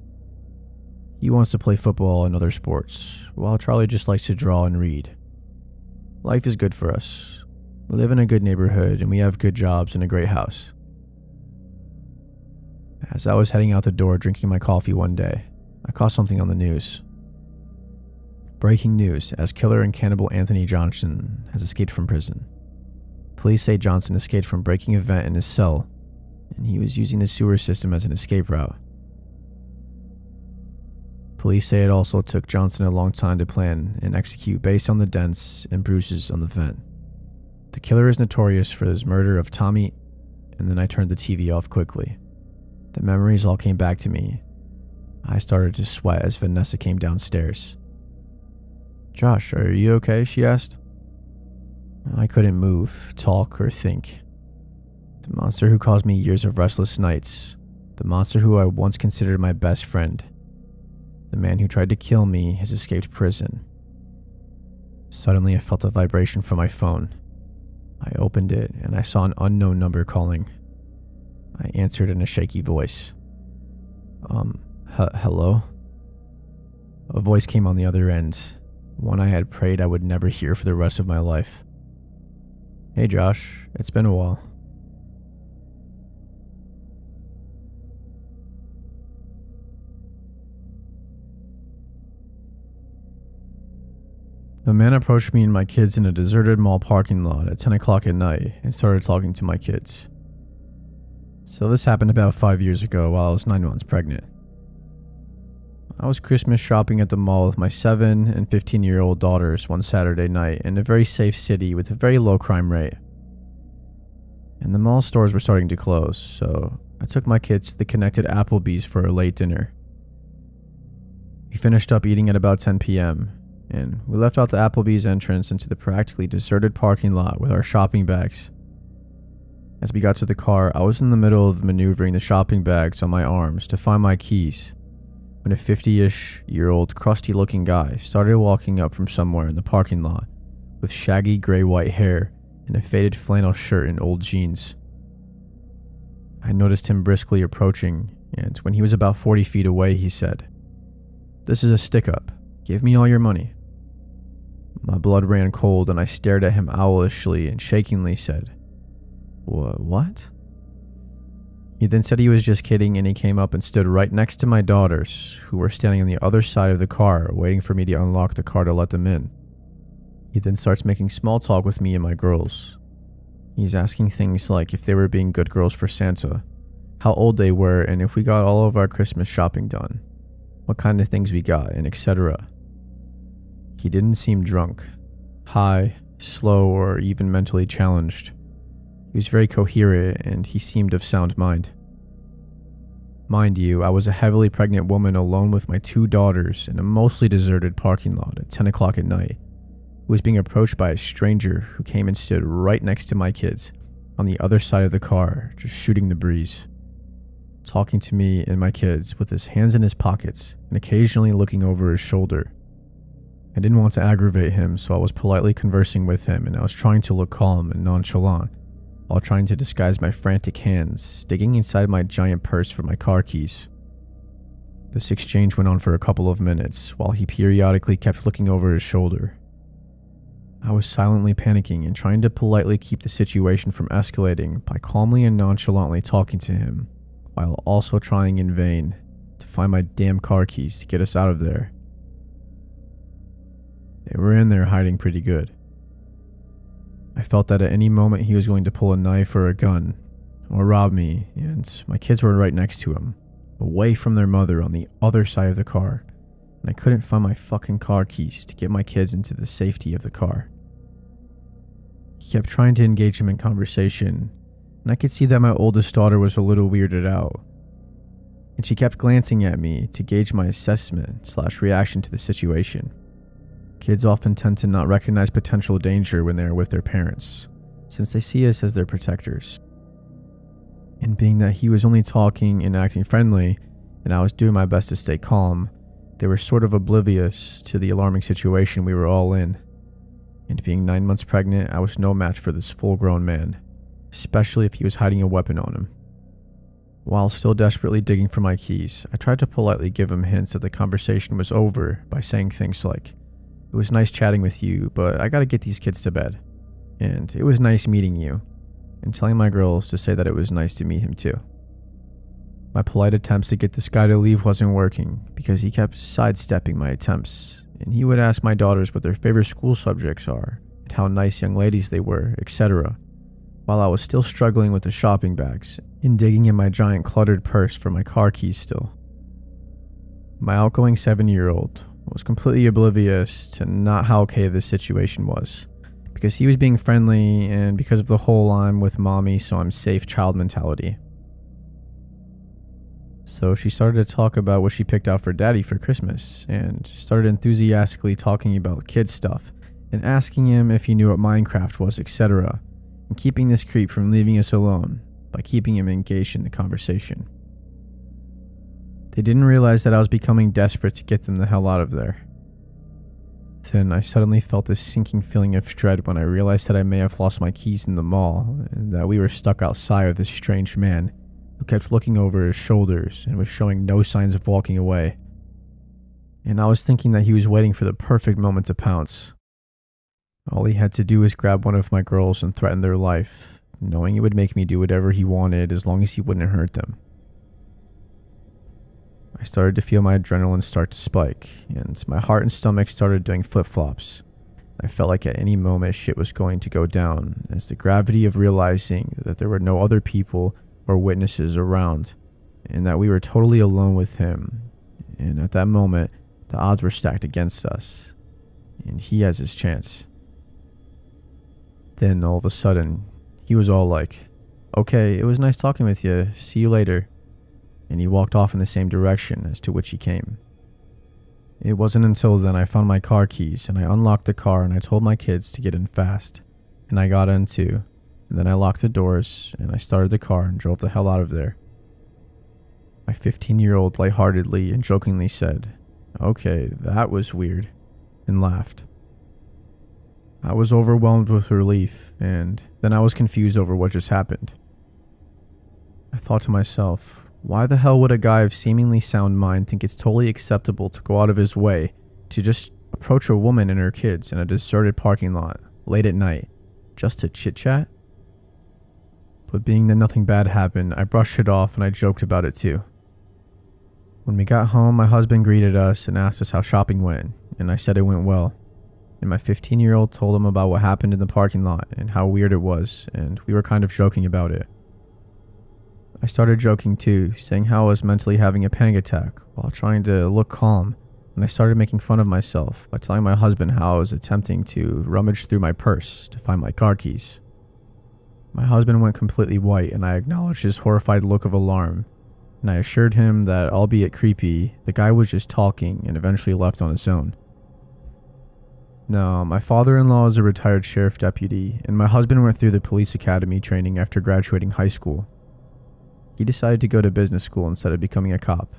Speaker 1: He wants to play football and other sports, while Charlie just likes to draw and read. Life is good for us. We live in a good neighborhood and we have good jobs and a great house. As I was heading out the door drinking my coffee one day, I caught something on the news. Breaking news, as killer and cannibal Anthony Johnson has escaped from prison. Police say Johnson escaped from breaking a vent in his cell, and he was using the sewer system as an escape route. Police say it also took Johnson a long time to plan and execute based on the dents and bruises on the vent. The killer is notorious for his murder of Tommy, and then I turned the TV off quickly. The memories all came back to me. I started to sweat as Vanessa came downstairs. "Josh, are you okay?" she asked. I couldn't move, talk, or think. The monster who caused me years of restless nights, the monster who I once considered my best friend, the man who tried to kill me has escaped prison. Suddenly I felt a vibration from my phone. I opened it and I saw an unknown number calling. I answered in a shaky voice. Hello? A voice came on the other end, one I had prayed I would never hear for the rest of my life. "Hey Josh, it's been a while." A man approached me and my kids in a deserted mall parking lot at 10 o'clock at night and started talking to my kids. So this happened about 5 years ago while I was 9 months pregnant. I was Christmas shopping at the mall with my 7 and 15-year-old daughters one Saturday night in a very safe city with a very low crime rate. And the mall stores were starting to close, so I took my kids to the connected Applebee's for a late dinner. We finished up eating at about 10 p.m., and we left out the Applebee's entrance into the practically deserted parking lot with our shopping bags. As we got to the car, I was in the middle of maneuvering the shopping bags on my arms to find my keys, when a 50-ish-year-old crusty-looking guy started walking up from somewhere in the parking lot with shaggy gray-white hair and a faded flannel shirt and old jeans. I noticed him briskly approaching, and when he was about 40 feet away, he said, "This is a stick-up. Give me all your money." My blood ran cold and I stared at him owlishly and shakingly said, What? He then said he was just kidding, and he came up and stood right next to my daughters, who were standing on the other side of the car, waiting for me to unlock the car to let them in. He then starts making small talk with me and my girls. He's asking things like if they were being good girls for Santa, how old they were, and if we got all of our Christmas shopping done, what kind of things we got, and etc. He didn't seem drunk, high, slow, or even mentally challenged. He was very coherent, and he seemed of sound mind. Mind you, I was a heavily pregnant woman alone with my 2 daughters in a mostly deserted parking lot at 10 o'clock at night, who was being approached by a stranger who came and stood right next to my kids on the other side of the car, just shooting the breeze, talking to me and my kids with his hands in his pockets and occasionally looking over his shoulder. I didn't want to aggravate him, so I was politely conversing with him, and I was trying to look calm and nonchalant while trying to disguise my frantic hands, digging inside my giant purse for my car keys. This exchange went on for a couple of minutes, while he periodically kept looking over his shoulder. I was silently panicking and trying to politely keep the situation from escalating by calmly and nonchalantly talking to him, while also trying in vain to find my damn car keys to get us out of there. They were in there hiding pretty good. I felt that at any moment he was going to pull a knife or a gun, or rob me, and my kids were right next to him, away from their mother on the other side of the car, and I couldn't find my fucking car keys to get my kids into the safety of the car. He kept trying to engage him in conversation, and I could see that my oldest daughter was a little weirded out, and she kept glancing at me to gauge my assessment/reaction to the situation. Kids often tend to not recognize potential danger when they are with their parents, since they see us as their protectors. And being that he was only talking and acting friendly, and I was doing my best to stay calm, they were sort of oblivious to the alarming situation we were all in. And being 9 months pregnant, I was no match for this full-grown man, especially if he was hiding a weapon on him. While still desperately digging for my keys, I tried to politely give him hints that the conversation was over by saying things like, "It was nice chatting with you, but I gotta get these kids to bed," and "It was nice meeting you," and telling my girls to say that it was nice to meet him too. My polite attempts to get this guy to leave wasn't working because he kept sidestepping my attempts, and he would ask my daughters what their favorite school subjects are, and how nice young ladies they were, etc., while I was still struggling with the shopping bags and digging in my giant cluttered purse for my car keys still. My outgoing 7-year-old was completely oblivious to not how okay this situation was, because he was being friendly and because of the whole "I'm with mommy so I'm safe" child mentality. So she started to talk about what she picked out for daddy for Christmas, and started enthusiastically talking about kid stuff and asking him if he knew what Minecraft was, etc., and keeping this creep from leaving us alone by keeping him engaged in the conversation. They didn't realize that I was becoming desperate to get them the hell out of there. Then I suddenly felt this sinking feeling of dread when I realized that I may have lost my keys in the mall, and that we were stuck outside with this strange man who kept looking over his shoulders and was showing no signs of walking away. And I was thinking that he was waiting for the perfect moment to pounce. All he had to do was grab one of my girls and threaten their life, knowing it would make me do whatever he wanted as long as he wouldn't hurt them. I started to feel my adrenaline start to spike, and my heart and stomach started doing flip-flops. I felt like at any moment shit was going to go down, as the gravity of realizing that there were no other people or witnesses around, and that we were totally alone with him. And at that moment, the odds were stacked against us, and he has his chance. Then all of a sudden, he was all like, "Okay, it was nice talking with you. See you later." And he walked off in the same direction as to which he came. It wasn't until then I found my car keys, and I unlocked the car, and I told my kids to get in fast, and I got in too, and then I locked the doors, and I started the car and drove the hell out of there. My 15-year-old lightheartedly and jokingly said, "Okay, that was weird," and laughed. I was overwhelmed with relief, and then I was confused over what just happened. I thought to myself, why the hell would a guy of seemingly sound mind think it's totally acceptable to go out of his way to just approach a woman and her kids in a deserted parking lot late at night just to chit-chat? But being that nothing bad happened, I brushed it off and I joked about it too. When we got home, my husband greeted us and asked us how shopping went, and I said it went well. And my 15-year-old told him about what happened in the parking lot and how weird it was, and we were kind of joking about it. I started joking too, saying how I was mentally having a panic attack while trying to look calm, and I started making fun of myself by telling my husband how I was attempting to rummage through my purse to find my car keys. My husband went completely white, and I acknowledged his horrified look of alarm, and I assured him that, albeit creepy, the guy was just talking and eventually left on his own. Now, my father-in-law is a retired sheriff deputy, and my husband went through the police academy training after graduating high school. He decided to go to business school instead of becoming a cop.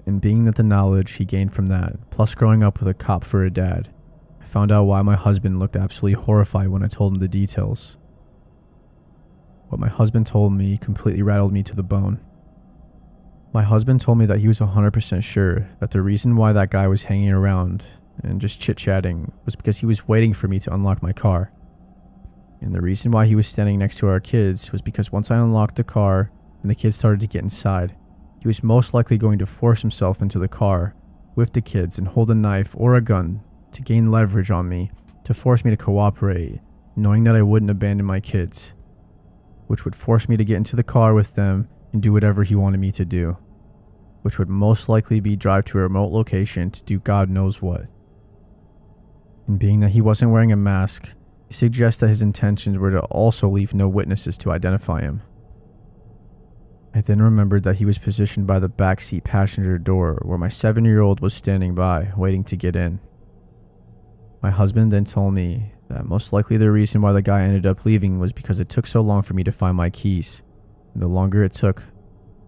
Speaker 1: And being that the knowledge he gained from that, plus growing up with a cop for a dad, I found out why my husband looked absolutely horrified when I told him the details. What my husband told me completely rattled me to the bone. My husband told me that he was 100% sure that the reason why that guy was hanging around and just chit-chatting was because he was waiting for me to unlock my car. And the reason why he was standing next to our kids was because once I unlocked the car and the kids started to get inside, he was most likely going to force himself into the car with the kids and hold a knife or a gun to gain leverage on me, to force me to cooperate, knowing that I wouldn't abandon my kids, which would force me to get into the car with them and do whatever he wanted me to do, which would most likely be drive to a remote location to do God knows what. And being that he wasn't wearing a mask, he suggests that his intentions were to also leave no witnesses to identify him. I then remembered that he was positioned by the backseat passenger door where my 7-year-old was standing by, waiting to get in. My husband then told me that most likely the reason why the guy ended up leaving was because it took so long for me to find my keys, and the longer it took,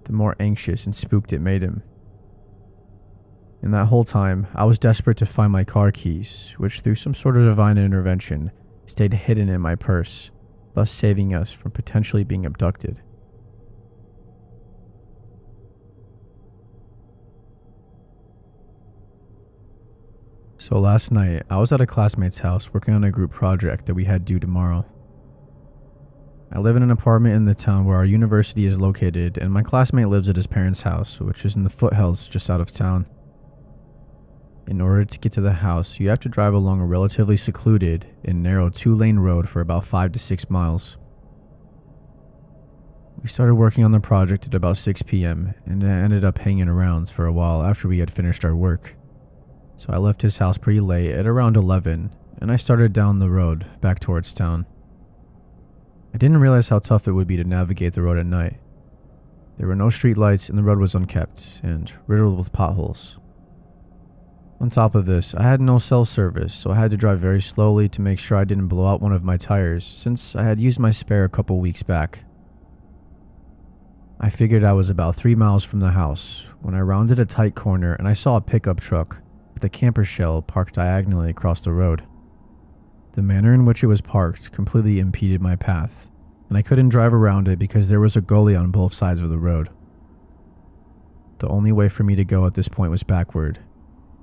Speaker 1: the more anxious and spooked it made him. In that whole time, I was desperate to find my car keys, which through some sort of divine intervention, stayed hidden in my purse, thus saving us from potentially being abducted. So last night, I was at a classmate's house working on a group project that we had due tomorrow. I live in an apartment in the town where our university is located, and my classmate lives at his parents' house, which is in the foothills just out of town. In order to get to the house, you have to drive along a relatively secluded and narrow 2-lane road for about 5 to 6 miles. We started working on the project at about 6 p.m. and ended up hanging around for a while after we had finished our work. So I left his house pretty late at around 11, and I started down the road back towards town. I didn't realize how tough it would be to navigate the road at night. There were no street lights and the road was unkept and riddled with potholes. On top of this, I had no cell service, so I had to drive very slowly to make sure I didn't blow out one of my tires since I had used my spare a couple weeks back. I figured I was about 3 miles from the house when I rounded a tight corner and I saw a pickup truck with a camper shell parked diagonally across the road. The manner in which it was parked completely impeded my path, and I couldn't drive around it because there was a gully on both sides of the road. The only way for me to go at this point was backward,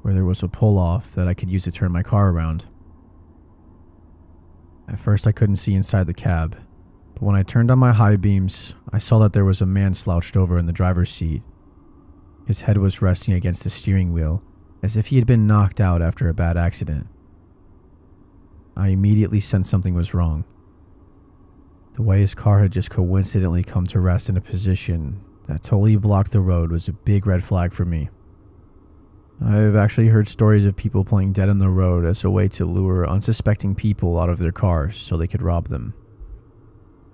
Speaker 1: where there was a pull-off that I could use to turn my car around. At first I couldn't see inside the cab, but when I turned on my high beams, I saw that there was a man slouched over in the driver's seat. His head was resting against the steering wheel, as if he had been knocked out after a bad accident. I immediately sensed something was wrong. The way his car had just coincidentally come to rest in a position that totally blocked the road was a big red flag for me. I've actually heard stories of people playing dead on the road as a way to lure unsuspecting people out of their cars so they could rob them.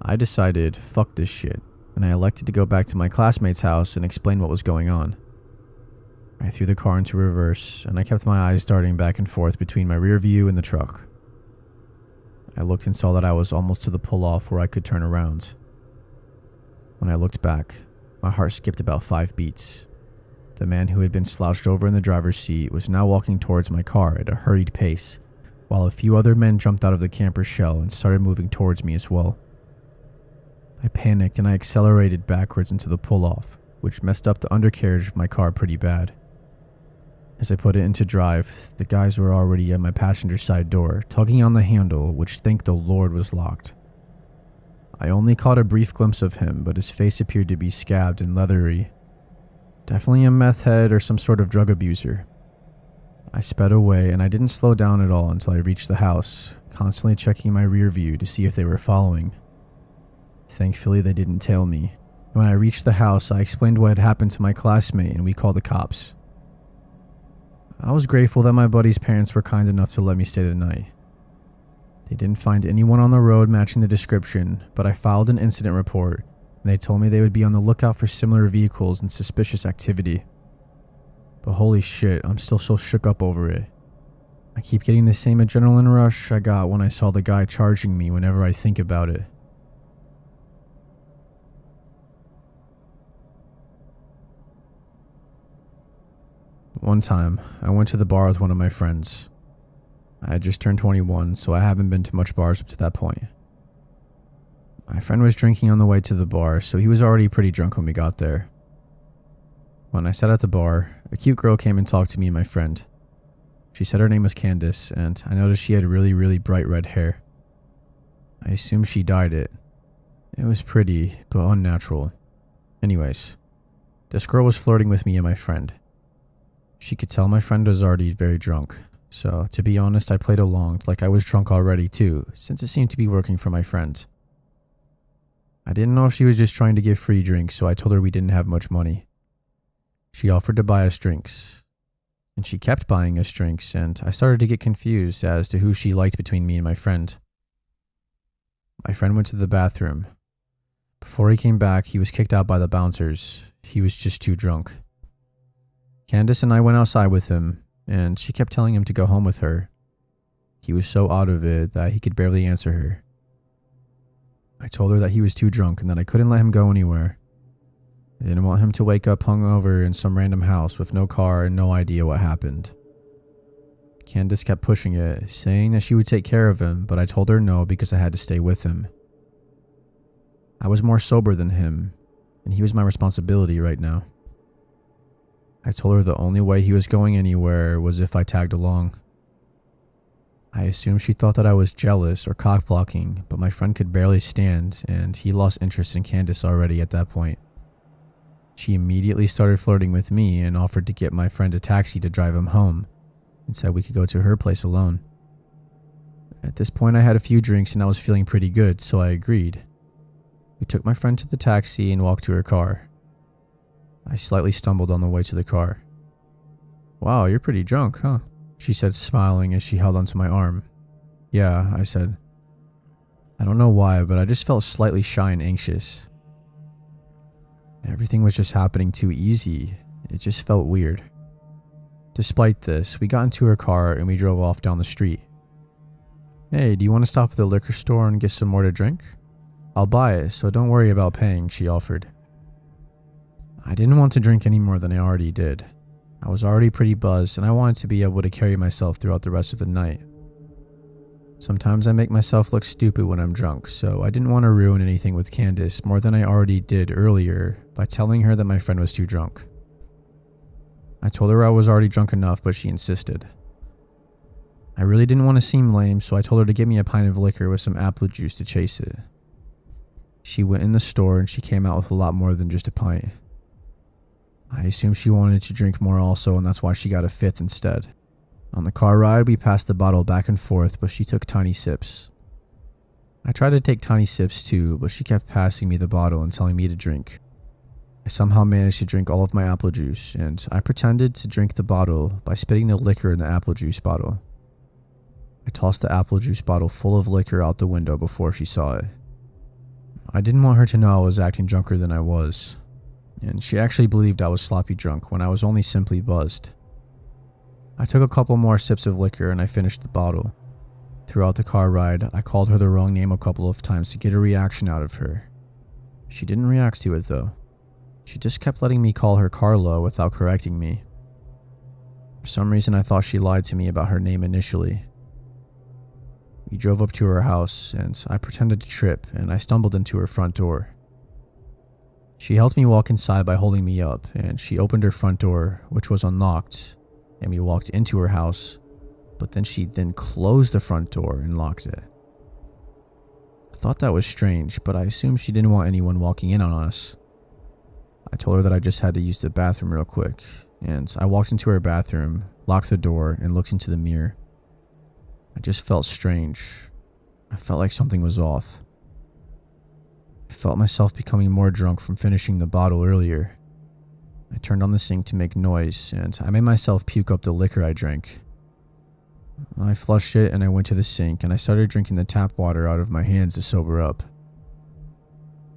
Speaker 1: I decided, fuck this shit, and I elected to go back to my classmate's house and explain what was going on. I threw the car into reverse, and I kept my eyes darting back and forth between my rear view and the truck. I looked and saw that I was almost to the pull-off where I could turn around. When I looked back, my heart skipped about 5 beats. The man who had been slouched over in the driver's seat was now walking towards my car at a hurried pace, while a few other men jumped out of the camper shell and started moving towards me as well. I panicked and I accelerated backwards into the pull-off, which messed up the undercarriage of my car pretty bad. As I put it into drive, the guys were already at my passenger side door, tugging on the handle, which thank the Lord was locked. I only caught a brief glimpse of him, but his face appeared to be scabbed and leathery. Definitely a meth head or some sort of drug abuser. I sped away, and I didn't slow down at all until I reached the house, constantly checking my rear view to see if they were following. Thankfully, they didn't tail me. When I reached the house, I explained what had happened to my classmate, and we called the cops. I was grateful that my buddy's parents were kind enough to let me stay the night. They didn't find anyone on the road matching the description, but I filed an incident report, and they told me they would be on the lookout for similar vehicles and suspicious activity. But holy shit, I'm still so shook up over it. I keep getting the same adrenaline rush I got when I saw the guy charging me whenever I think about it. One time, I went to the bar with one of my friends. I had just turned 21, so I haven't been to much bars up to that point. My friend was drinking on the way to the bar, so he was already pretty drunk when we got there. When I sat at the bar, a cute girl came and talked to me and my friend. She said her name was Candace, and I noticed she had really bright red hair. I assumed she dyed it. It was pretty, but unnatural. Anyways, this girl was flirting with me and my friend. She could tell my friend was already very drunk, so to be honest, I played along like I was drunk already too, since it seemed to be working for my friend. I didn't know if she was just trying to give free drinks, so I told her we didn't have much money. She offered to buy us drinks, and she kept buying us drinks, and I started to get confused as to who she liked between me and my friend. My friend went to the bathroom. Before he came back, he was kicked out by the bouncers. He was just too drunk. Candace and I went outside with him, and she kept telling him to go home with her. He was so out of it that he could barely answer her. I told her that he was too drunk and that I couldn't let him go anywhere. I didn't want him to wake up hungover in some random house with no car and no idea what happened. Candace kept pushing it, saying that she would take care of him, but I told her no because I had to stay with him. I was more sober than him, and he was my responsibility right now. I told her the only way he was going anywhere was if I tagged along. I assumed she thought that I was jealous or cock-blocking, but my friend could barely stand, and he lost interest in Candace already at that point. She immediately started flirting with me and offered to get my friend a taxi to drive him home, and said we could go to her place alone. At this point, I had a few drinks and I was feeling pretty good, so I agreed. We took my friend to the taxi and walked to her car. I slightly stumbled on the way to the car. "Wow, you're pretty drunk, huh?" she said, smiling as she held onto my arm. "Yeah," I said. I don't know why, but I just felt slightly shy and anxious. Everything was just happening too easy. It just felt weird. Despite this, we got into her car and we drove off down the street. "Hey, do you want to stop at the liquor store and get some more to drink? I'll buy it, so don't worry about paying," she offered. I didn't want to drink any more than I already did. I was already pretty buzzed and I wanted to be able to carry myself throughout the rest of the night. Sometimes I make myself look stupid when I'm drunk, so I didn't want to ruin anything with Candace more than I already did earlier by telling her that my friend was too drunk. I told her I was already drunk enough, but she insisted. I really didn't want to seem lame, so I told her to get me a pint of liquor with some apple juice to chase it. She went in the store and she came out with a lot more than just a pint. I assumed she wanted to drink more also, and that's why she got a fifth instead. On the car ride, we passed the bottle back and forth, but she took tiny sips. I tried to take tiny sips too, but she kept passing me the bottle and telling me to drink. I somehow managed to drink all of my apple juice, and I pretended to drink the bottle by spitting the liquor in the apple juice bottle. I tossed the apple juice bottle full of liquor out the window before she saw it. I didn't want her to know I was acting drunker than I was, and she actually believed I was sloppy drunk when I was only simply buzzed. I took a couple more sips of liquor and I finished the bottle. Throughout the car ride, I called her the wrong name a couple of times to get a reaction out of her. She didn't react to it though. She just kept letting me call her Carla without correcting me. For some reason, I thought she lied to me about her name initially. We drove up to her house and I pretended to trip and I stumbled into her front door. She helped me walk inside by holding me up, and she opened her front door, which was unlocked, and we walked into her house, but then she closed the front door and locked it. thought that was strange, but I assumed she didn't want anyone walking in on us. I told her that I just had to use the bathroom real quick, and I walked into her bathroom, locked the door, and looked into the mirror. I just felt strange. I felt like something was off. I felt myself becoming more drunk from finishing the bottle earlier. I turned on the sink to make noise, and I made myself puke up the liquor I drank. I flushed it, and I went to the sink, and I started drinking the tap water out of my hands to sober up.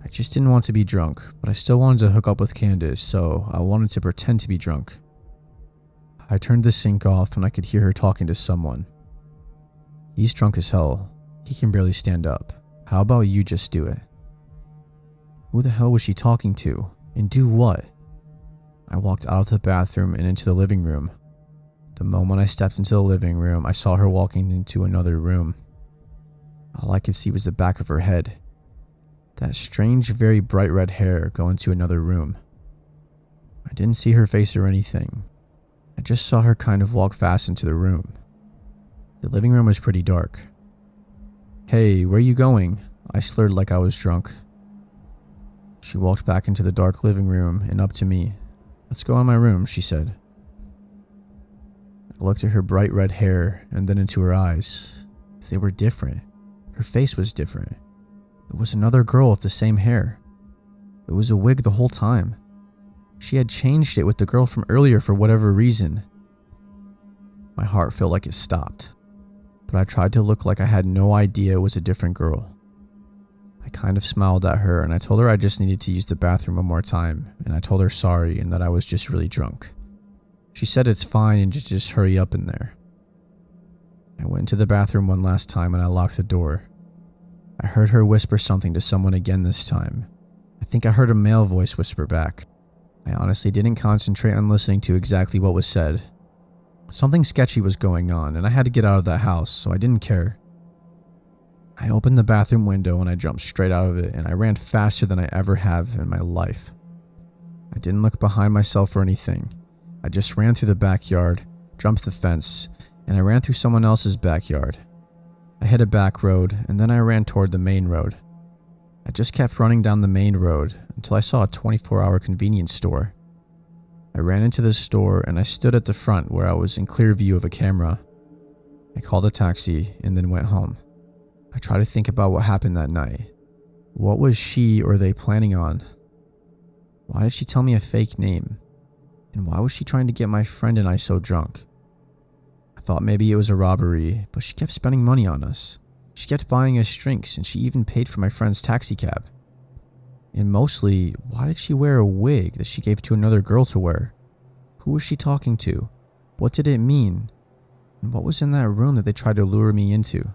Speaker 1: I just didn't want to be drunk, but I still wanted to hook up with Candace, so I wanted to pretend to be drunk. I turned the sink off, and I could hear her talking to someone. He's drunk as hell. He can barely stand up. How about you just do it? Who the hell was she talking to? And do what? I walked out of the bathroom and into the living room. The moment I stepped into the living room, I saw her walking into another room. All I could see was the back of her head. That strange, very bright red hair go into another room. I didn't see her face or anything. I just saw her kind of walk fast into the room. The living room was pretty dark. "Hey, where are you going?" I slurred like I was drunk. She walked back into the dark living room and up to me. "Let's go in my room," she said. I looked at her bright red hair and then into her eyes. They were different. Her face was different. It was another girl with the same hair. It was a wig the whole time. She had changed it with the girl from earlier for whatever reason. My heart felt like it stopped, but I tried to look like I had no idea it was a different girl. I kind of smiled at her and I told her I just needed to use the bathroom one more time, and I told her sorry and that I was just really drunk. She said it's fine and just hurry up in there. I went into the bathroom one last time and I locked the door. I heard her whisper something to someone again this time. I think I heard a male voice whisper back. I honestly didn't concentrate on listening to exactly what was said. Something sketchy was going on and I had to get out of that house, so I didn't care. I opened the bathroom window and I jumped straight out of it, and I ran faster than I ever have in my life. I didn't look behind myself or anything. I just ran through the backyard, jumped the fence, and I ran through someone else's backyard. I hit a back road, and then I ran toward the main road. I just kept running down the main road until I saw a 24-hour convenience store. I ran into the store and I stood at the front where I was in clear view of a camera. I called a taxi and then went home. I tried to think about what happened that night. What was she or they planning on? Why did she tell me a fake name? And why was she trying to get my friend and I so drunk? I thought maybe it was a robbery, but she kept spending money on us. She kept buying us drinks, and she even paid for my friend's taxi cab. And mostly, why did she wear a wig that she gave to another girl to wear? Who was she talking to? What did it mean? And what was in that room that they tried to lure me into?